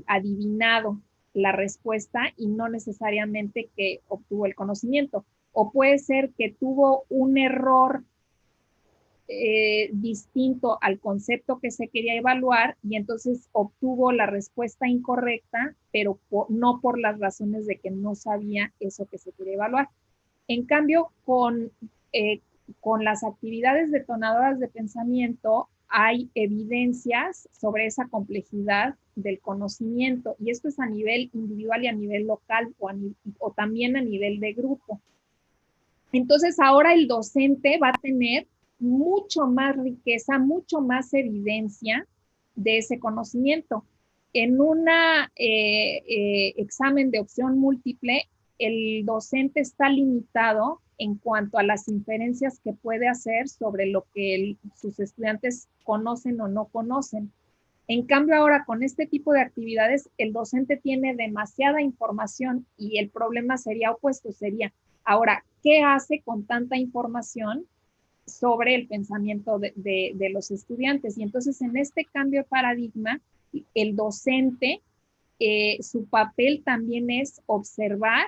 Speaker 4: adivinado la respuesta y no necesariamente que obtuvo el conocimiento. O puede ser que tuvo un error distinto al concepto que se quería evaluar, y entonces obtuvo la respuesta incorrecta, pero no por las razones de que no sabía eso que se quería evaluar. En cambio, con las actividades detonadoras de pensamiento hay evidencias sobre esa complejidad del conocimiento, y esto es a nivel individual y a nivel local o también a nivel de grupo. Entonces ahora el docente va a tener mucho más riqueza, mucho más evidencia de ese conocimiento. En un examen de opción múltiple, el docente está limitado en cuanto a las inferencias que puede hacer sobre lo que sus estudiantes conocen o no conocen. En cambio, ahora con este tipo de actividades, el docente tiene demasiada información y el problema sería opuesto, sería, ahora, ¿qué hace con tanta información sobre el pensamiento de los estudiantes? Y entonces, en este cambio de paradigma, el docente, su papel también es observar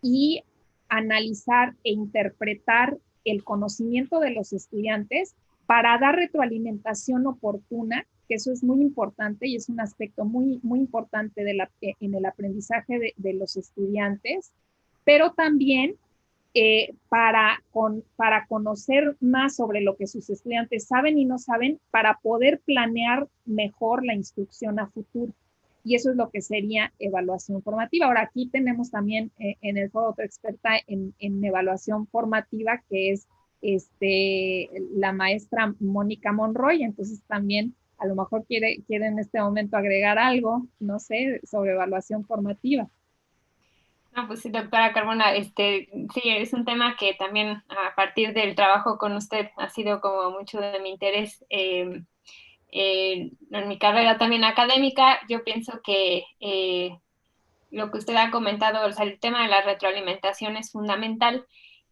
Speaker 4: y analizar e interpretar el conocimiento de los estudiantes para dar retroalimentación oportuna, que eso es muy importante y es un aspecto muy, muy importante en el aprendizaje de los estudiantes, pero también para conocer más sobre lo que sus estudiantes saben y no saben, para poder planear mejor la instrucción a futuro. Y eso es lo que sería evaluación formativa. Ahora, aquí tenemos también en el foro otra experta en evaluación formativa, que es la maestra Mónica Monroy. Entonces también a lo mejor quiere en este momento agregar algo, no sé, sobre evaluación formativa.
Speaker 3: No, pues sí, doctora Carmona, sí, es un tema que también a partir del trabajo con usted ha sido como mucho de mi interés. En mi carrera también académica, yo pienso que lo que usted ha comentado, o sea, el tema de la retroalimentación es fundamental.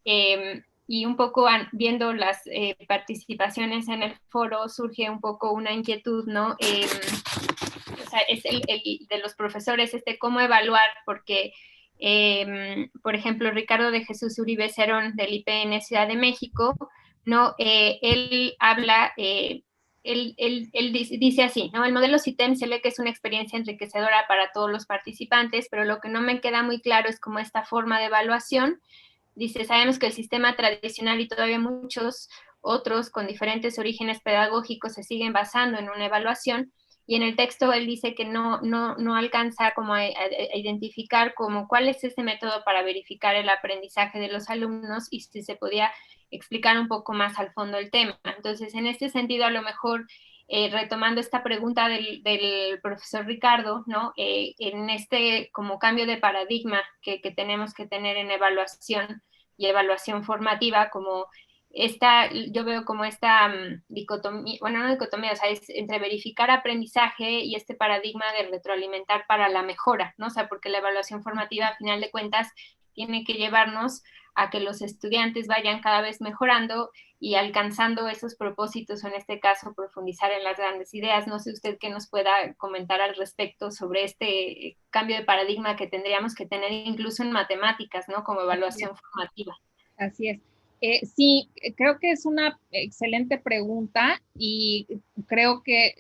Speaker 3: Y un poco viendo las participaciones en el foro, surge un poco una inquietud, ¿no? O sea, es el de los profesores, cómo evaluar, porque, por ejemplo, Ricardo de Jesús Uribe Cerón del IPN Ciudad de México, ¿no? Él habla, él dice así, ¿no? El modelo CITEM se ve que es una experiencia enriquecedora para todos los participantes, pero lo que no me queda muy claro es cómo esta forma de evaluación, dice, sabemos que el sistema tradicional y todavía muchos otros con diferentes orígenes pedagógicos se siguen basando en una evaluación, y en el texto él dice que no alcanza como a identificar como cuál es ese método para verificar el aprendizaje de los alumnos y si se podía explicar un poco más al fondo el tema. Entonces, en este sentido, a lo mejor, retomando esta pregunta del profesor Ricardo, ¿no? En este como cambio de paradigma que tenemos que tener en evaluación y evaluación formativa, como yo veo como esta dicotomía, bueno, no dicotomía, o sea, es entre verificar aprendizaje y este paradigma de retroalimentar para la mejora, ¿no? O sea, porque la evaluación formativa, a final de cuentas, tiene que llevarnos a que los estudiantes vayan cada vez mejorando y alcanzando esos propósitos, o en este caso, profundizar en las grandes ideas. No sé usted qué nos pueda comentar al respecto sobre este cambio de paradigma que tendríamos que tener incluso en matemáticas, ¿no? Como evaluación formativa.
Speaker 4: Así es. Sí, creo que es una excelente pregunta y creo que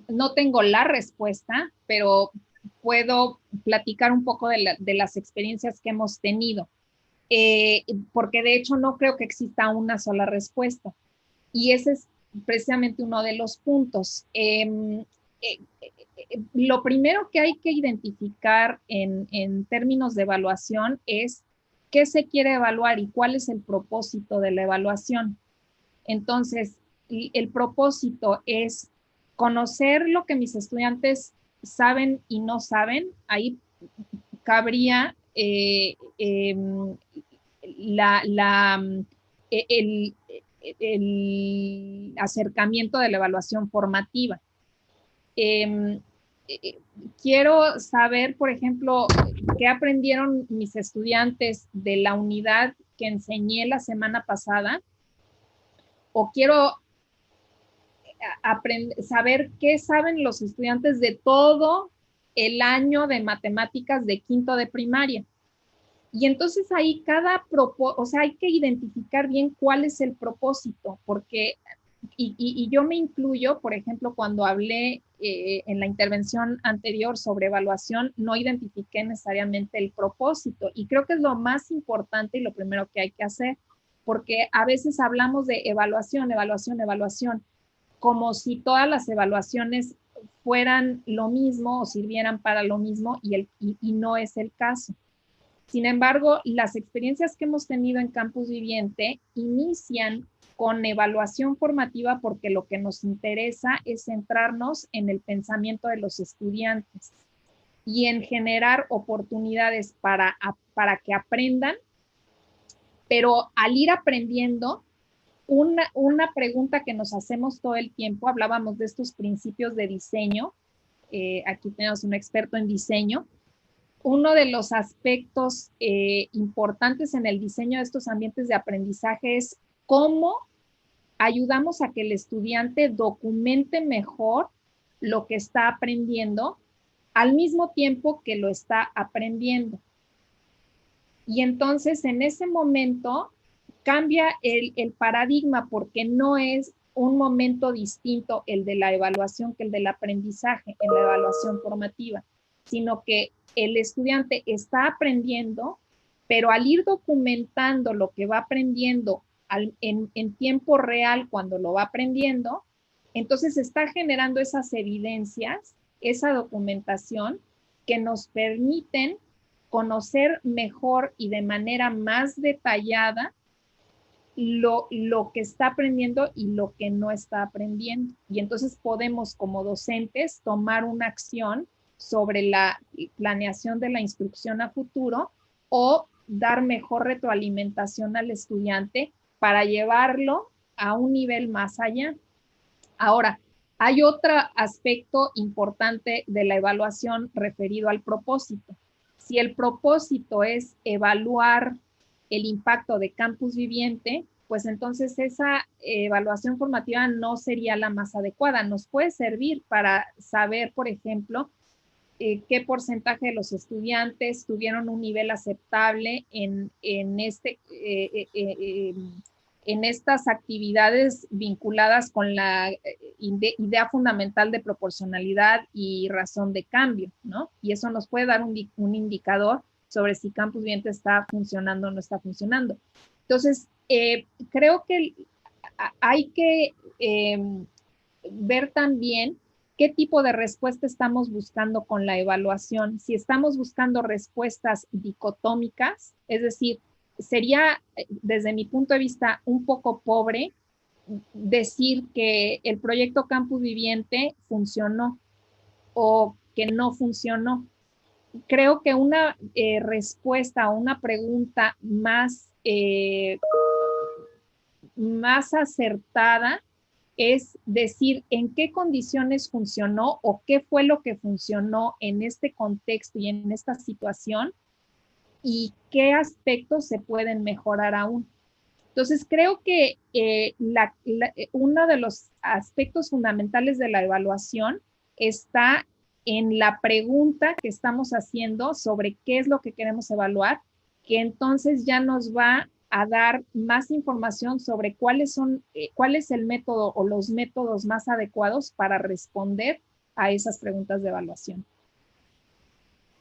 Speaker 4: no tengo la respuesta, pero puedo platicar un poco de las experiencias que hemos tenido, porque de hecho no creo que exista una sola respuesta. Y ese es precisamente uno de los puntos. Lo primero que hay que identificar en términos de evaluación es qué se quiere evaluar y cuál es el propósito de la evaluación. Entonces, el propósito es conocer lo que mis estudiantes saben y no saben. Ahí cabría el acercamiento de la evaluación formativa. Quiero saber, por ejemplo, qué aprendieron mis estudiantes de la unidad que enseñé la semana pasada, o quiero saber qué saben los estudiantes de todo el año de matemáticas de quinto de primaria. Y entonces ahí o sea, hay que identificar bien cuál es el propósito, porque, y yo me incluyo, por ejemplo, cuando hablé en la intervención anterior sobre evaluación, no identifiqué necesariamente el propósito, y creo que es lo más importante y lo primero que hay que hacer. porque a veces hablamos de evaluación, evaluación, evaluación, como si todas las evaluaciones fueran lo mismo o sirvieran para lo mismo y no es el caso. Sin embargo, las experiencias que hemos tenido en Campus Viviente inician con evaluación formativa porque lo que nos interesa es centrarnos en el pensamiento de los estudiantes y en generar oportunidades para que aprendan, pero al ir aprendiendo, una pregunta que nos hacemos todo el tiempo, hablábamos de estos principios de diseño, aquí tenemos un experto en diseño. Uno de los aspectos importantes en el diseño de estos ambientes de aprendizaje es cómo ayudamos a que el estudiante documente mejor lo que está aprendiendo al mismo tiempo que lo está aprendiendo. Y entonces en ese momento cambia el paradigma porque no es un momento distinto el de la evaluación que el del aprendizaje en la evaluación formativa, sino que el estudiante está aprendiendo, pero al ir documentando lo que va aprendiendo en tiempo real cuando lo va aprendiendo, entonces está generando esas evidencias, esa documentación que nos permiten conocer mejor y de manera más detallada lo que está aprendiendo y lo que no está aprendiendo. Y entonces podemos como docentes tomar una acción sobre la planeación de la instrucción a futuro o dar mejor retroalimentación al estudiante para llevarlo a un nivel más allá. Ahora, hay otro aspecto importante de la evaluación referido al propósito. Si el propósito es evaluar el impacto de Campus Viviente, pues entonces esa evaluación formativa no sería la más adecuada. Nos puede servir para saber, por ejemplo, qué porcentaje de los estudiantes tuvieron un nivel aceptable en estas actividades vinculadas con la idea fundamental de proporcionalidad y razón de cambio, ¿no? Y eso nos puede dar un indicador sobre si Campus Viviente está funcionando o no está funcionando. Entonces, creo que hay que ver también qué tipo de respuesta estamos buscando con la evaluación. Si estamos buscando respuestas dicotómicas, es decir, sería, desde mi punto de vista, un poco pobre decir que el proyecto Campus Viviente funcionó o que no funcionó. Creo que una respuesta o una pregunta más acertada es decir en qué condiciones funcionó o qué fue lo que funcionó en este contexto y en esta situación y qué aspectos se pueden mejorar aún. Entonces, creo que uno de los aspectos fundamentales de la evaluación está en la pregunta que estamos haciendo sobre qué es lo que queremos evaluar, que entonces ya nos va a dar más información sobre cuál es el método o los métodos más adecuados para responder a esas preguntas de evaluación.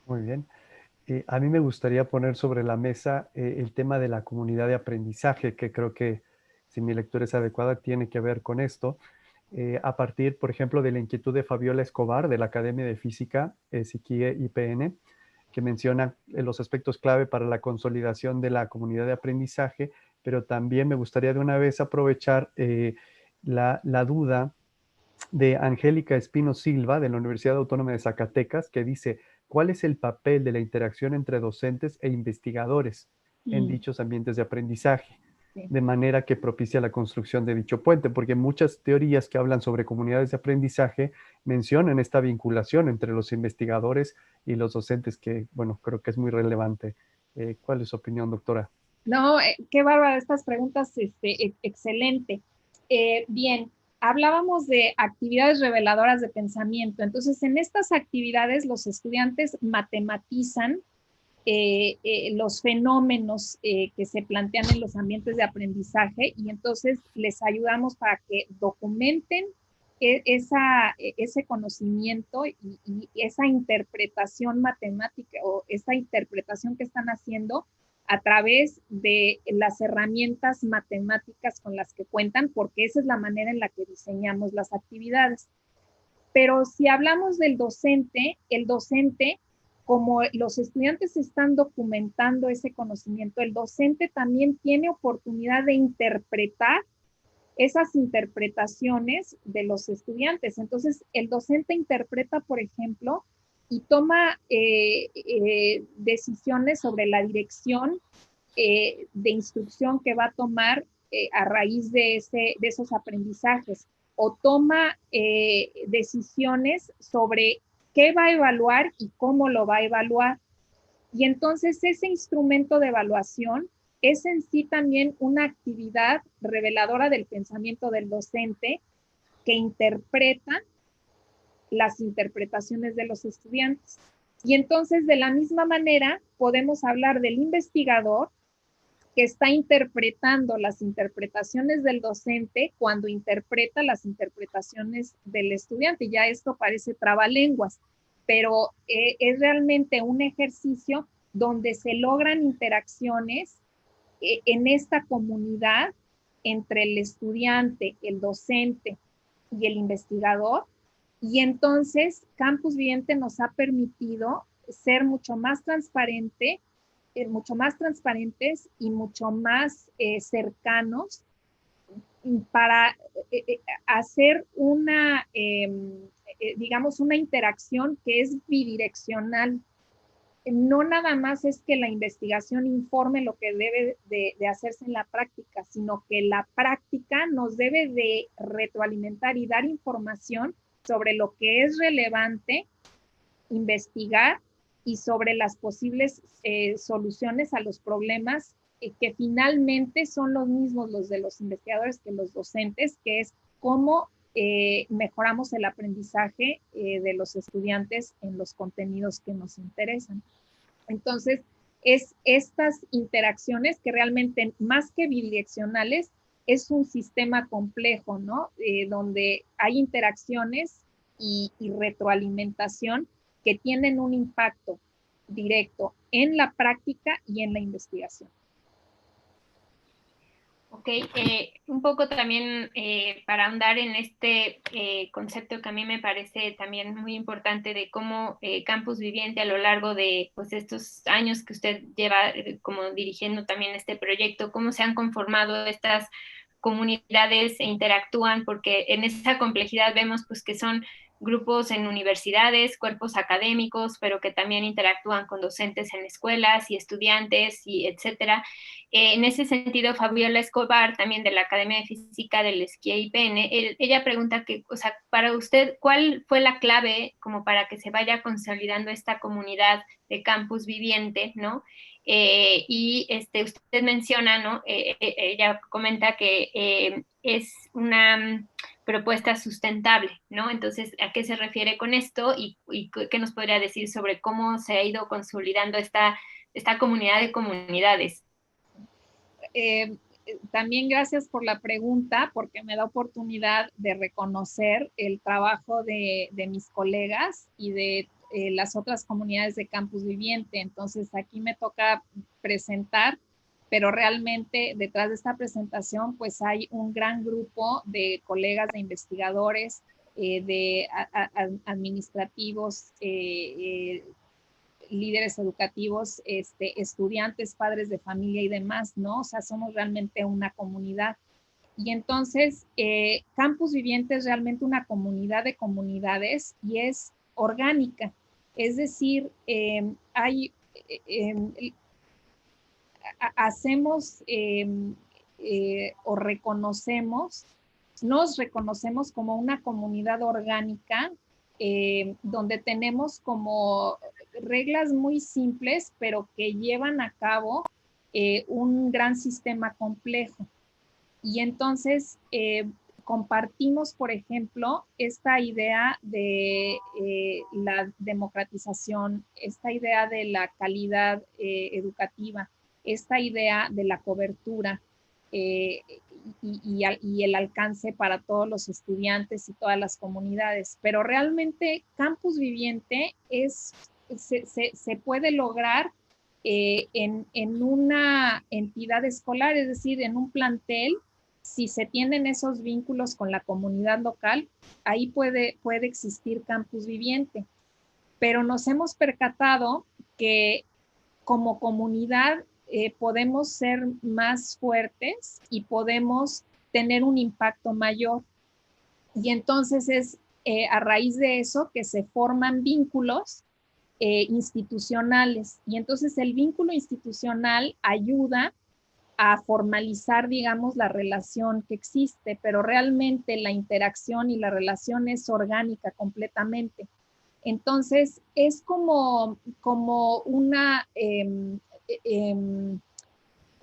Speaker 1: Muy bien. A mí me gustaría poner sobre la mesa el tema de la comunidad de aprendizaje, que creo que, si mi lectura es adecuada, tiene que ver con esto. A partir, por ejemplo, de la inquietud de Fabiola Escobar, de la Academia de Física, SICIE IPN, que menciona los aspectos clave para la consolidación de la comunidad de aprendizaje, pero también me gustaría de una vez aprovechar la duda de Angélica Espino Silva, de la Universidad Autónoma de Zacatecas, que dice: ¿cuál es el papel de la interacción entre docentes e investigadores en dichos ambientes de aprendizaje? Sí. De manera que propicia la construcción de dicho puente, porque muchas teorías que hablan sobre comunidades de aprendizaje mencionan esta vinculación entre los investigadores y los docentes, que, bueno, creo que es muy relevante. ¿Cuál es su opinión, doctora?
Speaker 4: No, qué bárbara estas preguntas, excelente. Bien, hablábamos de actividades reveladoras de pensamiento. Entonces, en estas actividades los estudiantes matematizan los fenómenos que se plantean en los ambientes de aprendizaje y entonces les ayudamos para que documenten ese conocimiento y esa interpretación matemática o esa interpretación que están haciendo a través de las herramientas matemáticas con las que cuentan, porque esa es la manera en la que diseñamos las actividades. Pero si hablamos del docente, el docente, como los estudiantes están documentando ese conocimiento, el docente también tiene oportunidad de interpretar esas interpretaciones de los estudiantes. Entonces, el docente interpreta, por ejemplo, y toma decisiones sobre la dirección de instrucción que va a tomar a raíz de esos aprendizajes, o toma decisiones sobre qué va a evaluar y cómo lo va a evaluar. Y entonces ese instrumento de evaluación es en sí también una actividad reveladora del pensamiento del docente que interpreta las interpretaciones de los estudiantes. Y entonces, de la misma manera, podemos hablar del investigador que está interpretando las interpretaciones del docente cuando interpreta las interpretaciones del estudiante. Ya esto parece trabalenguas, pero es realmente un ejercicio donde se logran interacciones en esta comunidad entre el estudiante, el docente y el investigador. Y entonces Campus Viviente nos ha permitido ser mucho más transparentes y mucho más cercanos para hacer una, digamos, una interacción que es bidireccional. No nada más es que la investigación informe lo que debe de hacerse en la práctica, sino que la práctica nos debe de retroalimentar y dar información sobre lo que es relevante investigar y sobre las posibles soluciones a los problemas que finalmente son los mismos los de los investigadores que los docentes, que es cómo mejoramos el aprendizaje de los estudiantes en los contenidos que nos interesan. Entonces, es estas interacciones que realmente, más que bidireccionales, es un sistema complejo, ¿no? Donde hay interacciones y retroalimentación que tienen un impacto directo en la práctica y en la investigación.
Speaker 3: Ok, un poco también para ahondar en este concepto que a mí me parece también muy importante de cómo Campus Viviente a lo largo de pues, estos años que usted lleva como dirigiendo también este proyecto, cómo se han conformado estas comunidades e interactúan, porque en esa complejidad vemos pues que son grupos en universidades, cuerpos académicos, pero que también interactúan con docentes en escuelas y estudiantes y etcétera. En ese sentido, Fabiola Escobar, también de la Academia de Física del SQIPN, ella pregunta que, o sea, para usted, ¿cuál fue la clave como para que se vaya consolidando esta comunidad de campus viviente, ¿no? Y usted menciona, ¿no? Ella comenta que es una propuesta sustentable, ¿no? Entonces, ¿a qué se refiere con esto? Y qué nos podría decir sobre cómo se ha ido consolidando esta comunidad de comunidades.
Speaker 4: También gracias por la pregunta, porque me da oportunidad de reconocer el trabajo de mis colegas y de las otras comunidades de Campus Viviente. Entonces, aquí me toca presentar, pero realmente detrás de esta presentación, pues hay un gran grupo de colegas, de investigadores, de administrativos, líderes educativos, estudiantes, padres de familia y demás, ¿no? O sea, somos realmente una comunidad. Y entonces, Campus Viviente es realmente una comunidad de comunidades y es orgánica. Es decir, hacemos o nos reconocemos como una comunidad orgánica donde tenemos como reglas muy simples, pero que llevan a cabo un gran sistema complejo. Y entonces compartimos, por ejemplo, esta idea de la democratización, esta idea de la calidad educativa, esta idea de la cobertura y el alcance para todos los estudiantes y todas las comunidades. Pero realmente Campus Viviente se puede lograr en una entidad escolar, es decir, en un plantel. Si se tienen esos vínculos con la comunidad local, ahí puede existir campus viviente. Pero nos hemos percatado que como comunidad podemos ser más fuertes y podemos tener un impacto mayor. Y entonces es a raíz de eso que se forman vínculos institucionales. Y entonces el vínculo institucional ayuda a formalizar, digamos, la relación que existe, pero realmente la interacción y la relación es orgánica completamente. Entonces, es como una,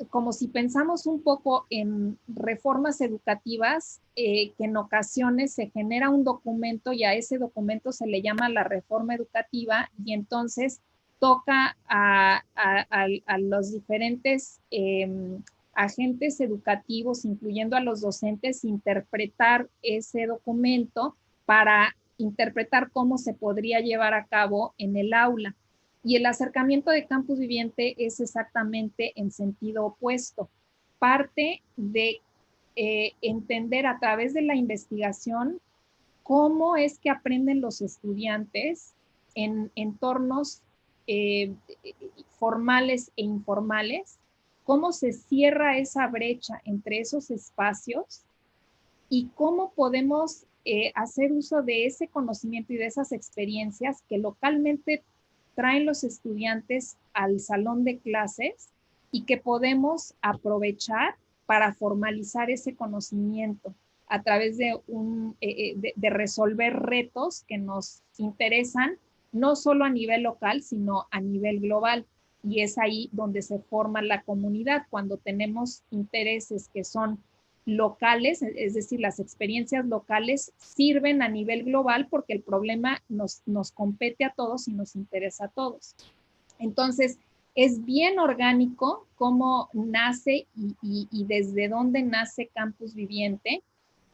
Speaker 4: como si pensamos un poco en reformas educativas, que en ocasiones se genera un documento y a ese documento se le llama la reforma educativa y entonces toca a los diferentes agentes educativos, incluyendo a los docentes, interpretar ese documento para interpretar cómo se podría llevar a cabo en el aula. Y el acercamiento de Campus Viviente es exactamente en sentido opuesto. Parte de entender a través de la investigación cómo es que aprenden los estudiantes en entornos formales e informales, cómo se cierra esa brecha entre esos espacios y cómo podemos hacer uso de ese conocimiento y de esas experiencias que localmente traen los estudiantes al salón de clases y que podemos aprovechar para formalizar ese conocimiento a través de resolver retos que nos interesan, no solo a nivel local, sino a nivel global. Y es ahí donde se forma la comunidad, cuando tenemos intereses que son locales, es decir, las experiencias locales sirven a nivel global porque el problema nos compete a todos y nos interesa a todos. Entonces, es bien orgánico cómo nace y desde dónde nace Campus Viviente,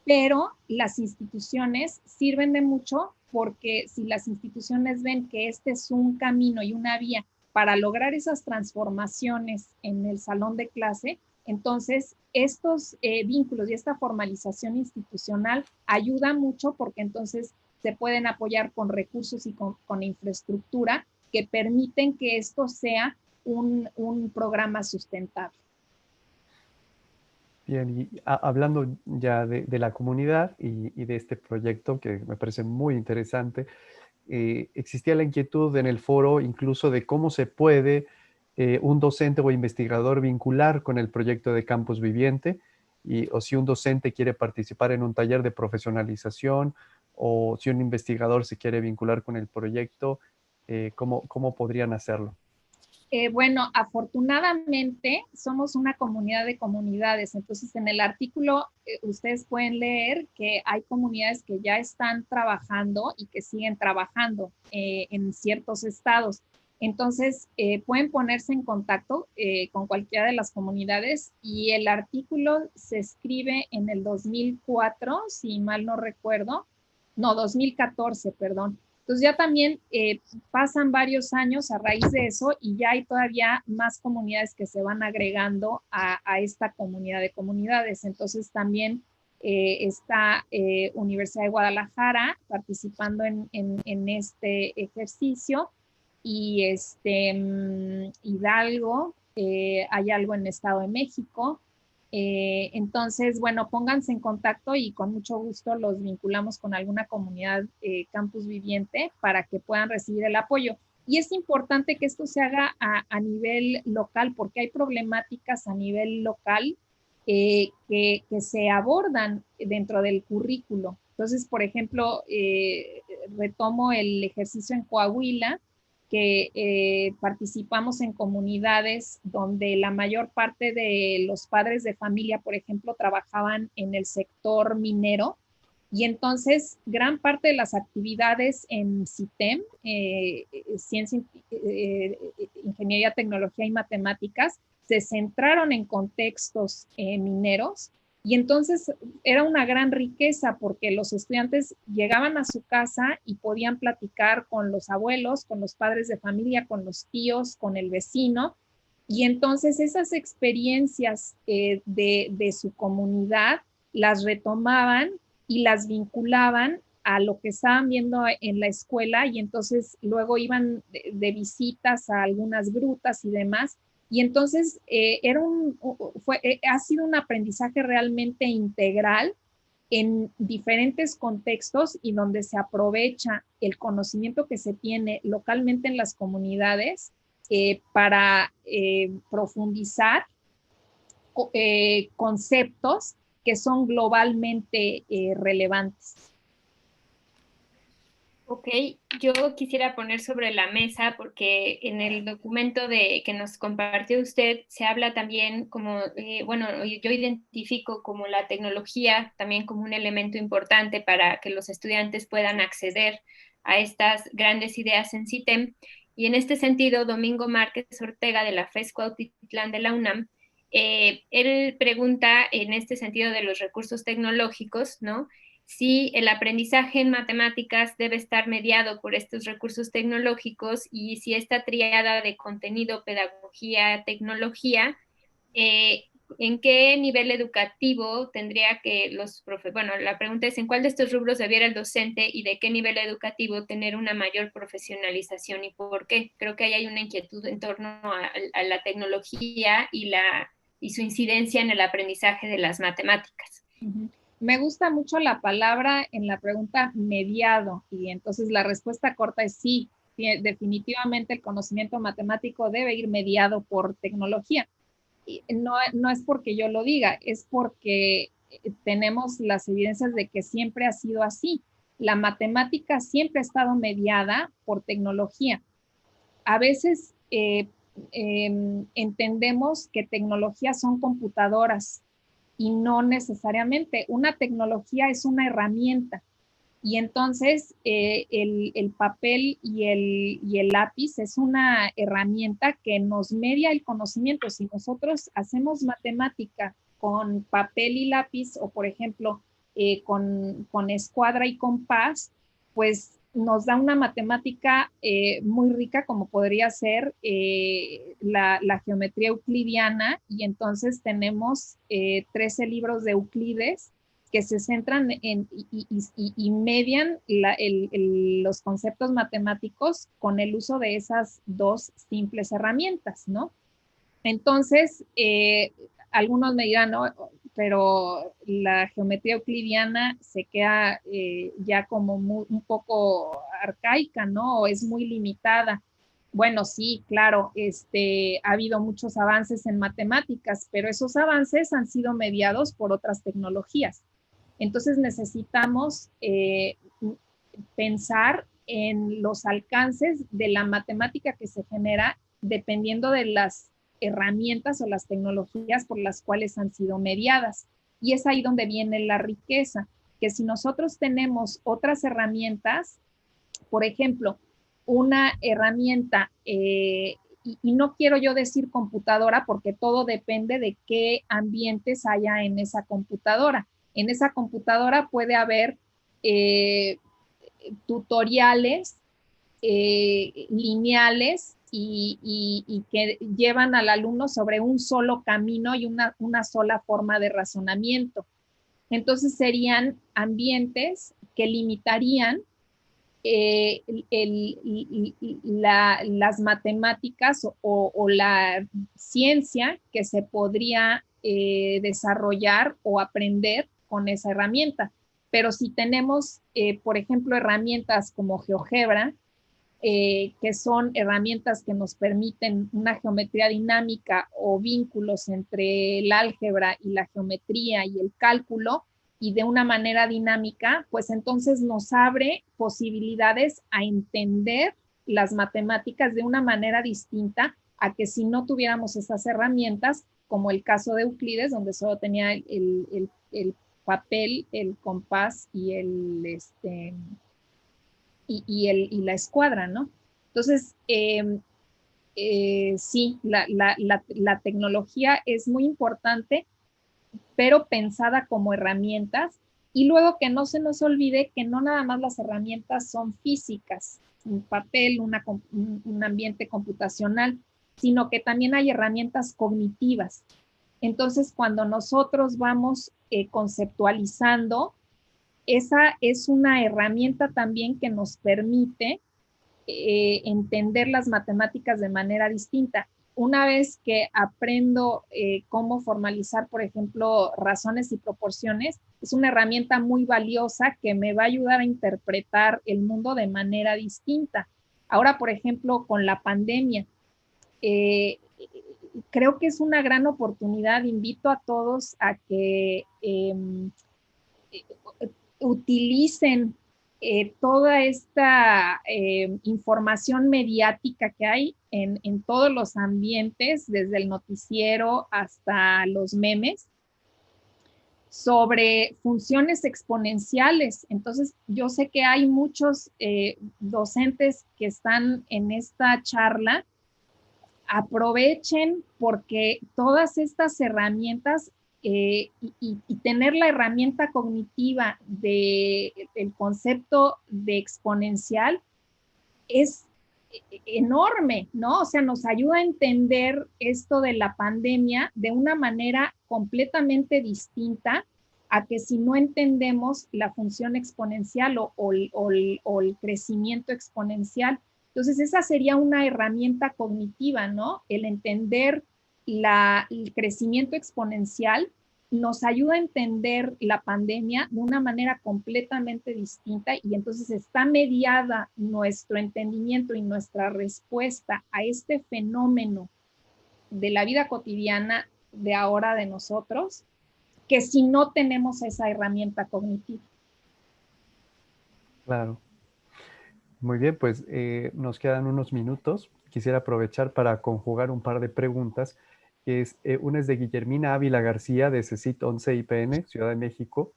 Speaker 4: pero las instituciones sirven de mucho porque si las instituciones ven que este es un camino y una vía para lograr esas transformaciones en el salón de clase, entonces estos vínculos y esta formalización institucional ayuda mucho porque entonces se pueden apoyar con recursos y con infraestructura que permiten que esto sea un programa sustentable.
Speaker 1: Bien, y hablando ya de la comunidad y de este proyecto que me parece muy interesante, existía la inquietud en el foro incluso de cómo se puede un docente o investigador vincular con el proyecto de Campus Viviente, o si un docente quiere participar en un taller de profesionalización o si un investigador se quiere vincular con el proyecto, ¿cómo podrían hacerlo?
Speaker 4: Bueno, afortunadamente somos una comunidad de comunidades, entonces en el artículo ustedes pueden leer que hay comunidades que ya están trabajando y que siguen trabajando en ciertos estados. Entonces pueden ponerse en contacto con cualquiera de las comunidades y el artículo se escribe en el 2004, si mal no recuerdo, no, 2014, perdón. Entonces ya también pasan varios años a raíz de eso y ya hay todavía más comunidades que se van agregando a esta comunidad de comunidades. Entonces también está Universidad de Guadalajara participando en este ejercicio y Hidalgo, hay algo en Estado de México. Entonces, bueno, pónganse en contacto y con mucho gusto los vinculamos con alguna comunidad Campus Viviente para que puedan recibir el apoyo. Y es importante que esto se haga a nivel local porque hay problemáticas a nivel local que se abordan dentro del currículo. Entonces, por ejemplo, retomo el ejercicio en Coahuila, que participamos en comunidades donde la mayor parte de los padres de familia, por ejemplo, trabajaban en el sector minero y entonces gran parte de las actividades en CITEM, Ciencia, Ingeniería, Tecnología y Matemáticas, se centraron en contextos mineros Y entonces era una gran riqueza porque los estudiantes llegaban a su casa y podían platicar con los abuelos, con los padres de familia, con los tíos, con el vecino. Y entonces esas experiencias de su comunidad las retomaban y las vinculaban a lo que estaban viendo en la escuela, y entonces luego iban de visitas a algunas grutas y demás. Y entonces ha sido un aprendizaje realmente integral en diferentes contextos y donde se aprovecha el conocimiento que se tiene localmente en las comunidades para profundizar conceptos que son globalmente relevantes.
Speaker 3: Ok, yo quisiera poner sobre la mesa, porque en el documento que nos compartió usted se habla también como, bueno, yo identifico como la tecnología también como un elemento importante para que los estudiantes puedan acceder a estas grandes ideas en CITEM. Y en este sentido, Domingo Márquez Ortega de la FES Cuautitlán de la UNAM, él pregunta en este sentido de los recursos tecnológicos, ¿no? Si el aprendizaje en matemáticas debe estar mediado por estos recursos tecnológicos, y si esta tríada de contenido, pedagogía, tecnología, ¿en qué nivel educativo tendría que bueno, la pregunta es en cuál de estos rubros debiera el docente y de qué nivel educativo tener una mayor profesionalización y por qué? Creo que ahí hay una inquietud en torno a la tecnología y su incidencia en el aprendizaje de las matemáticas.
Speaker 4: Uh-huh. Me gusta mucho la palabra en la pregunta mediado, y entonces la respuesta corta es sí, definitivamente el conocimiento matemático debe ir mediado por tecnología. Y no es porque yo lo diga, es porque tenemos las evidencias de que siempre ha sido así. La matemática siempre ha estado mediada por tecnología. A veces entendemos que tecnología son computadoras, y no necesariamente. Una tecnología es una herramienta, y entonces el papel y el lápiz es una herramienta que nos media el conocimiento. Si nosotros hacemos matemática con papel y lápiz, o por ejemplo con escuadra y compás, pues nos da una matemática muy rica, como podría ser la geometría euclidiana, y entonces tenemos 13 libros de Euclides que se centran en y median los conceptos matemáticos con el uso de esas dos simples herramientas, ¿no? Entonces, algunos me dirán, no, pero la geometría euclidiana se queda ya como un poco arcaica, ¿no? O es muy limitada. Bueno, sí, claro, ha habido muchos avances en matemáticas, pero esos avances han sido mediados por otras tecnologías. Entonces necesitamos pensar en los alcances de la matemática que se genera dependiendo de las herramientas o las tecnologías por las cuales han sido mediadas. Y es ahí donde viene la riqueza, que si nosotros tenemos otras herramientas, por ejemplo, una herramienta, y no quiero yo decir computadora porque todo depende de qué ambientes haya en esa computadora. En esa computadora puede haber tutoriales lineales y que llevan al alumno sobre un solo camino y una sola forma de razonamiento. Entonces serían ambientes que limitarían las matemáticas o la ciencia que se podría desarrollar o aprender con esa herramienta. Pero si tenemos, por ejemplo, herramientas como GeoGebra, que son herramientas que nos permiten una geometría dinámica o vínculos entre el álgebra y la geometría y el cálculo, y de una manera dinámica, pues entonces nos abre posibilidades a entender las matemáticas de una manera distinta a que si no tuviéramos esas herramientas, como el caso de Euclides, donde solo tenía el papel, el compás y la escuadra, ¿no? Entonces, sí, la tecnología es muy importante, pero pensada como herramientas. Y luego que no se nos olvide que no nada más las herramientas son físicas, un papel, un ambiente computacional, sino que también hay herramientas cognitivas. Entonces, cuando nosotros vamos conceptualizando, esa es una herramienta también que nos permite entender las matemáticas de manera distinta. Una vez que aprendo cómo formalizar, por ejemplo, razones y proporciones, es una herramienta muy valiosa que me va a ayudar a interpretar el mundo de manera distinta. Ahora, por ejemplo, con la pandemia, creo que es una gran oportunidad. Invito a todos a que utilicen toda esta información mediática que hay en todos los ambientes, desde el noticiero hasta los memes, sobre funciones exponenciales. Entonces, yo sé que hay muchos docentes que están en esta charla. Aprovechen, porque todas estas herramientas y tener la herramienta cognitiva del concepto de exponencial es enorme, ¿no? O sea, nos ayuda a entender esto de la pandemia de una manera completamente distinta a que si no entendemos la función exponencial o el crecimiento exponencial. Entonces, esa sería una herramienta cognitiva, ¿no? El entender el crecimiento exponencial nos ayuda a entender la pandemia de una manera completamente distinta, y entonces está mediada nuestro entendimiento y nuestra respuesta a este fenómeno de la vida cotidiana de ahora de nosotros, que si no tenemos esa herramienta cognitiva.
Speaker 1: Claro. Muy bien, pues nos quedan unos minutos. Quisiera aprovechar para conjugar un par de preguntas. Una es de Guillermina Ávila García, de CECIT 11 IPN, Ciudad de México,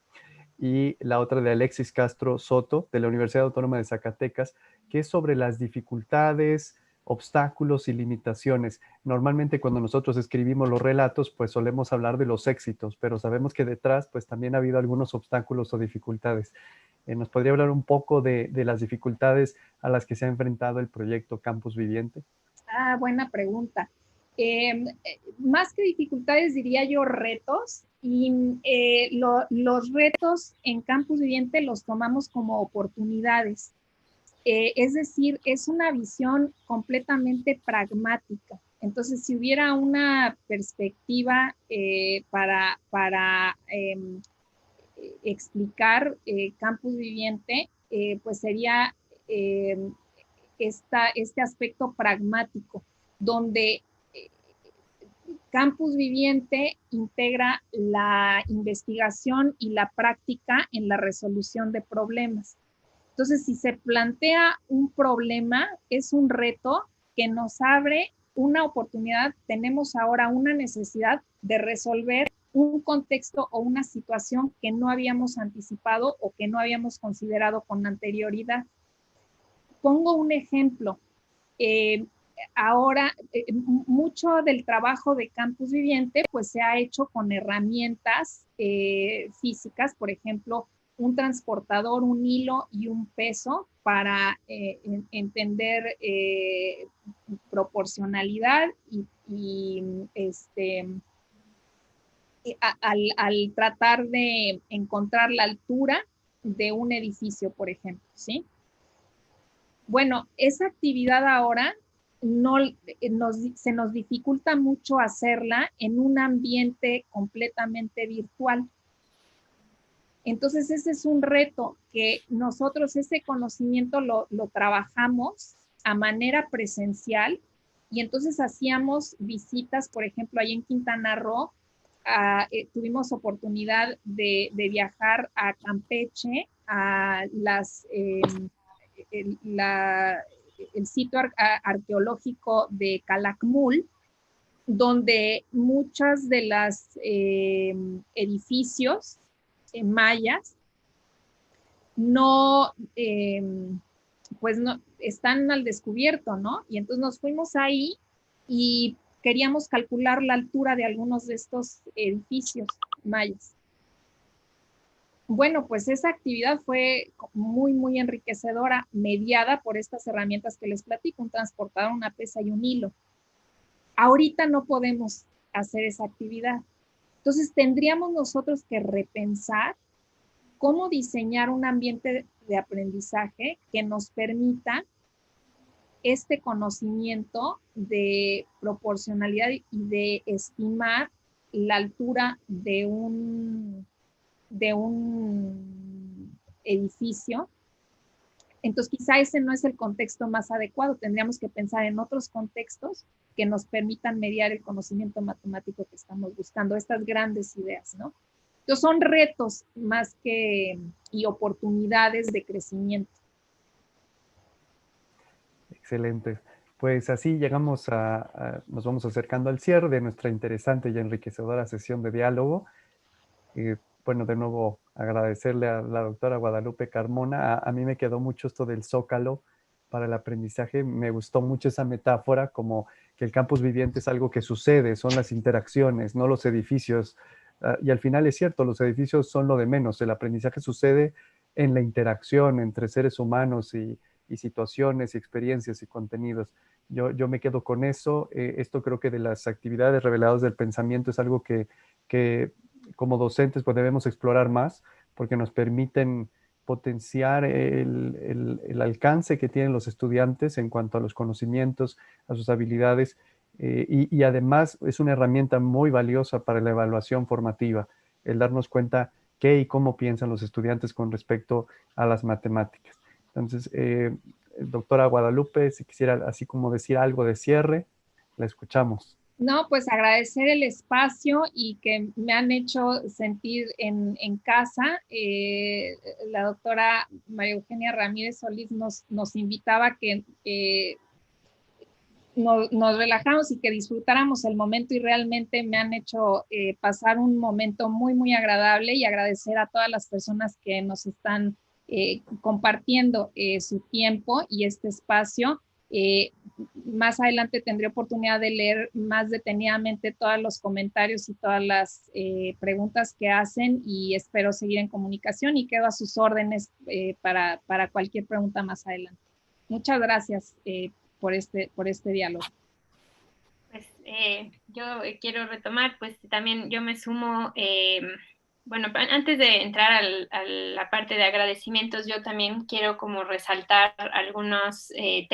Speaker 1: y la otra de Alexis Castro Soto, de la Universidad Autónoma de Zacatecas, que es sobre las dificultades, obstáculos y limitaciones. Normalmente cuando nosotros escribimos los relatos, pues solemos hablar de los éxitos, pero sabemos que detrás, pues también ha habido algunos obstáculos o dificultades. ¿Nos podría hablar un poco de las dificultades a las que se ha enfrentado el proyecto Campus Viviente?
Speaker 4: Buena pregunta. Más que dificultades, diría yo retos. Y los retos en Campus Viviente los tomamos como oportunidades. Es decir, es una visión completamente pragmática. Entonces, si hubiera una perspectiva para explicar Campus Viviente, pues sería este aspecto pragmático, donde Campus Viviente integra la investigación y la práctica en la resolución de problemas. Entonces, si se plantea un problema, es un reto que nos abre una oportunidad. Tenemos ahora una necesidad de resolver un contexto o una situación que no habíamos anticipado o que no habíamos considerado con anterioridad. Pongo un ejemplo. Ahora, mucho del trabajo de Campus Viviente pues se ha hecho con herramientas físicas, por ejemplo, un transportador, un hilo y un peso para entender proporcionalidad al tratar de encontrar la altura de un edificio, por ejemplo, ¿sí? Bueno, esa actividad ahora se nos dificulta mucho hacerla en un ambiente completamente virtual. Entonces, ese es un reto que nosotros, ese conocimiento lo trabajamos a manera presencial, y entonces hacíamos visitas, por ejemplo, ahí en Quintana Roo, tuvimos oportunidad de viajar a Campeche, a el sitio arqueológico de Calakmul, donde muchas de las edificios mayas no, pues no, están al descubierto, ¿no? Y entonces nos fuimos ahí y queríamos calcular la altura de algunos de estos edificios. mayas. Bueno, pues esa actividad fue muy, muy enriquecedora, mediada por estas herramientas que les platico, un transportador, una pesa y un hilo. Ahorita no podemos hacer esa actividad. Entonces tendríamos nosotros que repensar cómo diseñar un ambiente de aprendizaje que nos permita este conocimiento de proporcionalidad y de estimar la altura de un edificio. Entonces, quizá ese no es el contexto más adecuado. Tendríamos que pensar en otros contextos que nos permitan mediar el conocimiento matemático que estamos buscando, estas grandes ideas, ¿no? Entonces, son retos más que y oportunidades de crecimiento.
Speaker 1: Excelente. Pues así llegamos nos vamos acercando al cierre de nuestra interesante y enriquecedora sesión de diálogo. Bueno, de nuevo agradecerle a la doctora Guadalupe Carmona. A mí me quedó mucho esto del zócalo para el aprendizaje. Me gustó mucho esa metáfora, como que el campus viviente es algo que sucede, son las interacciones, no los edificios. Y al final es cierto, los edificios son lo de menos. El aprendizaje sucede en la interacción entre seres humanos y situaciones, y experiencias y contenidos. Yo me quedo con eso. Esto creo que de las actividades reveladas del pensamiento es algo que como docentes pues debemos explorar más, porque nos permiten potenciar el alcance que tienen los estudiantes en cuanto a los conocimientos, a sus habilidades, y además es una herramienta muy valiosa para la evaluación formativa, el darnos cuenta qué y cómo piensan los estudiantes con respecto a las matemáticas. Entonces, doctora Guadalupe, si quisiera así como decir algo de cierre, la escuchamos.
Speaker 4: No, pues agradecer el espacio y que me han hecho sentir en casa. La doctora María Eugenia Ramírez Solís nos invitaba a que nos relajamos y que disfrutáramos el momento, y realmente me han hecho pasar un momento muy, muy agradable, y agradecer a todas las personas que nos están compartiendo su tiempo y este espacio. Más adelante tendré oportunidad de leer más detenidamente todos los comentarios y todas las preguntas que hacen, y espero seguir en comunicación y quedo a sus órdenes para cualquier pregunta más adelante. Muchas gracias por este diálogo.
Speaker 3: Pues yo quiero retomar, pues también yo me sumo, bueno, antes de entrar a la parte de agradecimientos, yo también quiero como resaltar algunos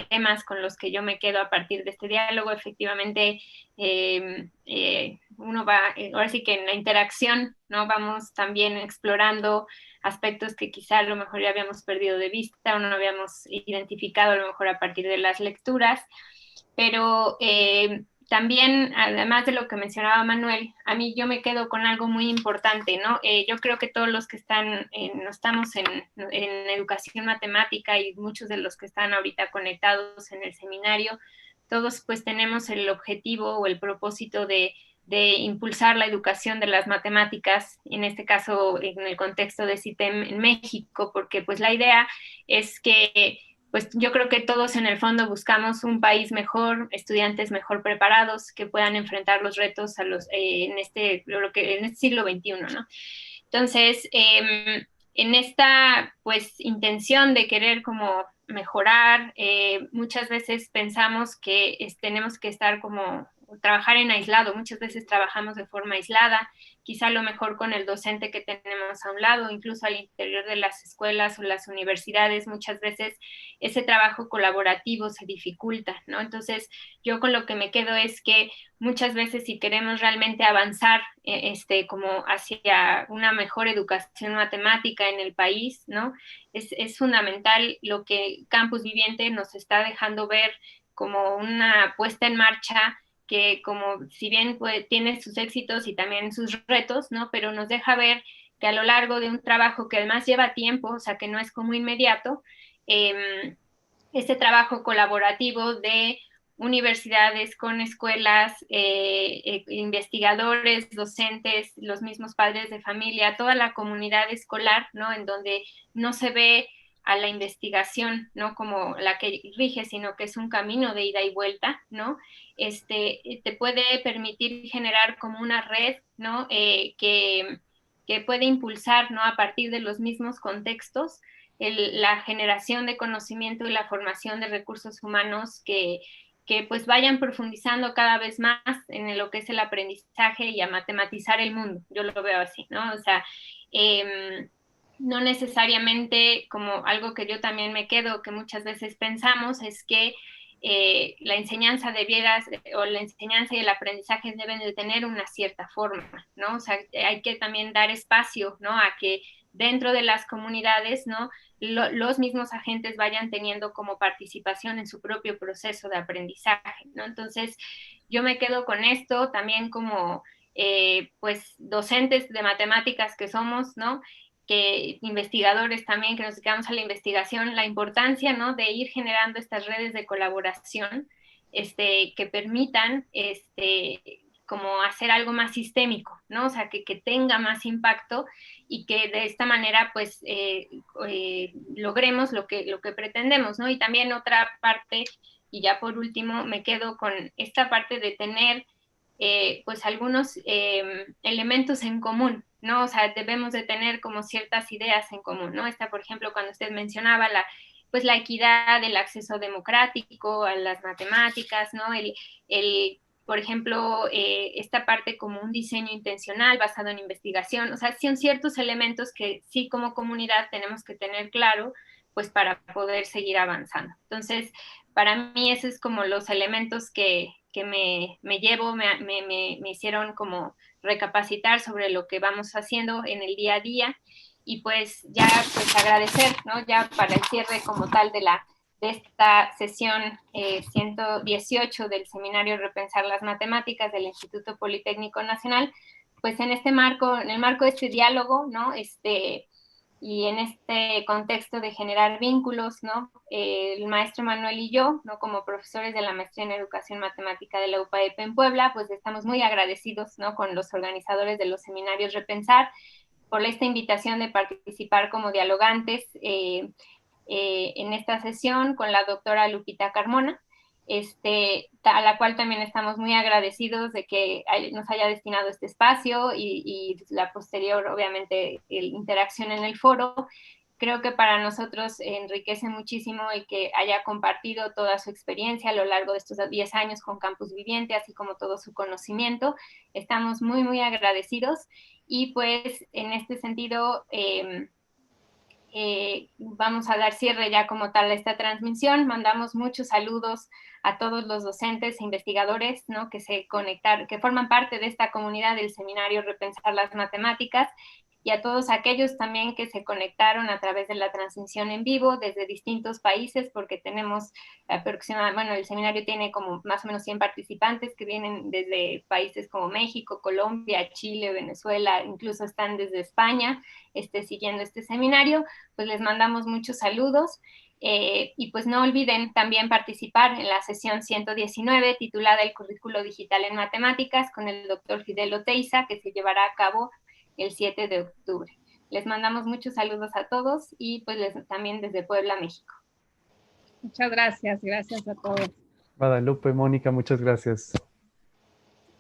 Speaker 3: temas con los que yo me quedo a partir de este diálogo. Efectivamente, uno va, ahora sí que en la interacción, ¿no? Vamos también explorando aspectos que quizá a lo mejor ya habíamos perdido de vista o no habíamos identificado a lo mejor a partir de las lecturas, pero también, además de lo que mencionaba Manuel, a mí yo me quedo con algo muy importante, ¿no? Yo creo que todos los que no estamos en educación matemática, y muchos de los que están ahorita conectados en el seminario, todos pues tenemos el objetivo o el propósito de impulsar la educación de las matemáticas, en este caso en el contexto de CITEM en México, porque pues la idea es que pues yo creo que todos en el fondo buscamos un país mejor, estudiantes mejor preparados que puedan enfrentar los retos en este siglo XXI, ¿no? Entonces, en esta pues intención de querer como mejorar, muchas veces pensamos que tenemos que estar como trabajar en aislado. Muchas veces trabajamos de forma aislada, quizá a lo mejor con el docente que tenemos a un lado, incluso al interior de las escuelas o las universidades. Muchas veces ese trabajo colaborativo se dificulta, ¿no? Entonces, yo con lo que me quedo es que muchas veces, si queremos realmente avanzar como hacia una mejor educación matemática en el país, ¿no? Es fundamental lo que Campus Viviente nos está dejando ver como una puesta en marcha que, como si bien tiene sus éxitos y también sus retos, ¿no? Pero nos deja ver que a lo largo de un trabajo que además lleva tiempo, o sea, que no es como inmediato, este trabajo colaborativo de universidades con escuelas, investigadores, docentes, los mismos padres de familia, toda la comunidad escolar, ¿no? En donde no se ve a la investigación, no como la que rige, sino que es un camino de ida y vuelta, ¿no? Te puede permitir generar como una red, ¿no? Que puede impulsar, ¿no? A partir de los mismos contextos, la generación de conocimiento y la formación de recursos humanos que pues vayan profundizando cada vez más en lo que es el aprendizaje y a matematizar el mundo. Yo lo veo así, ¿no? O sea, no necesariamente como algo que yo también me quedo, que muchas veces pensamos, es que la enseñanza o la enseñanza y el aprendizaje deben de tener una cierta forma, ¿no? O sea, hay que también dar espacio, ¿no? A que dentro de las comunidades, ¿no? Los mismos agentes vayan teniendo como participación en su propio proceso de aprendizaje, ¿no? Entonces, yo me quedo con esto también como, pues, docentes de matemáticas que somos, ¿no? Que investigadores también, que nos dedicamos a la investigación, la importancia, ¿no? De ir generando estas redes de colaboración, que permitan, como hacer algo más sistémico, ¿no? O sea, que tenga más impacto y que de esta manera, pues, logremos lo que pretendemos, ¿no? Y también otra parte, y ya por último, me quedo con esta parte de tener, pues, algunos elementos en común, ¿no? O sea, debemos de tener como ciertas ideas en común, ¿no? Por ejemplo, cuando usted mencionaba pues la equidad, el acceso democrático a las matemáticas, ¿no? Por ejemplo, esta parte como un diseño intencional basado en investigación, o sea, son ciertos elementos que sí como comunidad tenemos que tener claro, pues para poder seguir avanzando. Entonces, para mí esos es como los elementos que me llevo, me hicieron como recapacitar sobre lo que vamos haciendo en el día a día y pues ya pues agradecer, ¿no? Ya para el cierre como tal de esta sesión 118 del seminario Repensar las Matemáticas del Instituto Politécnico Nacional, pues en el marco de este diálogo, ¿no? Y en este contexto de generar vínculos, ¿no? El maestro Manuel y yo, ¿no? Como profesores de la maestría en Educación Matemática de la UPAEP en Puebla, pues estamos muy agradecidos, ¿no? Con los organizadores de los seminarios Repensar por esta invitación de participar como dialogantes en esta sesión con la doctora Lupita Carmona, a la cual también estamos muy agradecidos de que nos haya destinado este espacio y la posterior, obviamente, interacción en el foro. Creo que para nosotros enriquece muchísimo el que haya compartido toda su experiencia a lo largo de estos 10 años con Campus Viviente, así como todo su conocimiento. Estamos muy, muy agradecidos y pues en este sentido vamos a dar cierre ya como tal a esta transmisión. Mandamos muchos saludos a todos los docentes e investigadores, ¿no? que forman parte de esta comunidad del seminario Repensar las Matemáticas, y a todos aquellos también que se conectaron a través de la transmisión en vivo desde distintos países, porque tenemos aproximadamente, el seminario tiene como más o menos 100 participantes que vienen desde países como México, Colombia, Chile, Venezuela, incluso están desde España siguiendo este seminario. Pues les mandamos muchos saludos. Y pues no olviden también participar en la sesión 119 titulada El currículo digital en matemáticas con el doctor Fidel Oteiza, que se llevará a cabo el 7 de octubre. Les mandamos muchos saludos a todos y pues también desde Puebla, México.
Speaker 4: Muchas gracias, gracias a todos.
Speaker 1: Guadalupe, Mónica, muchas gracias.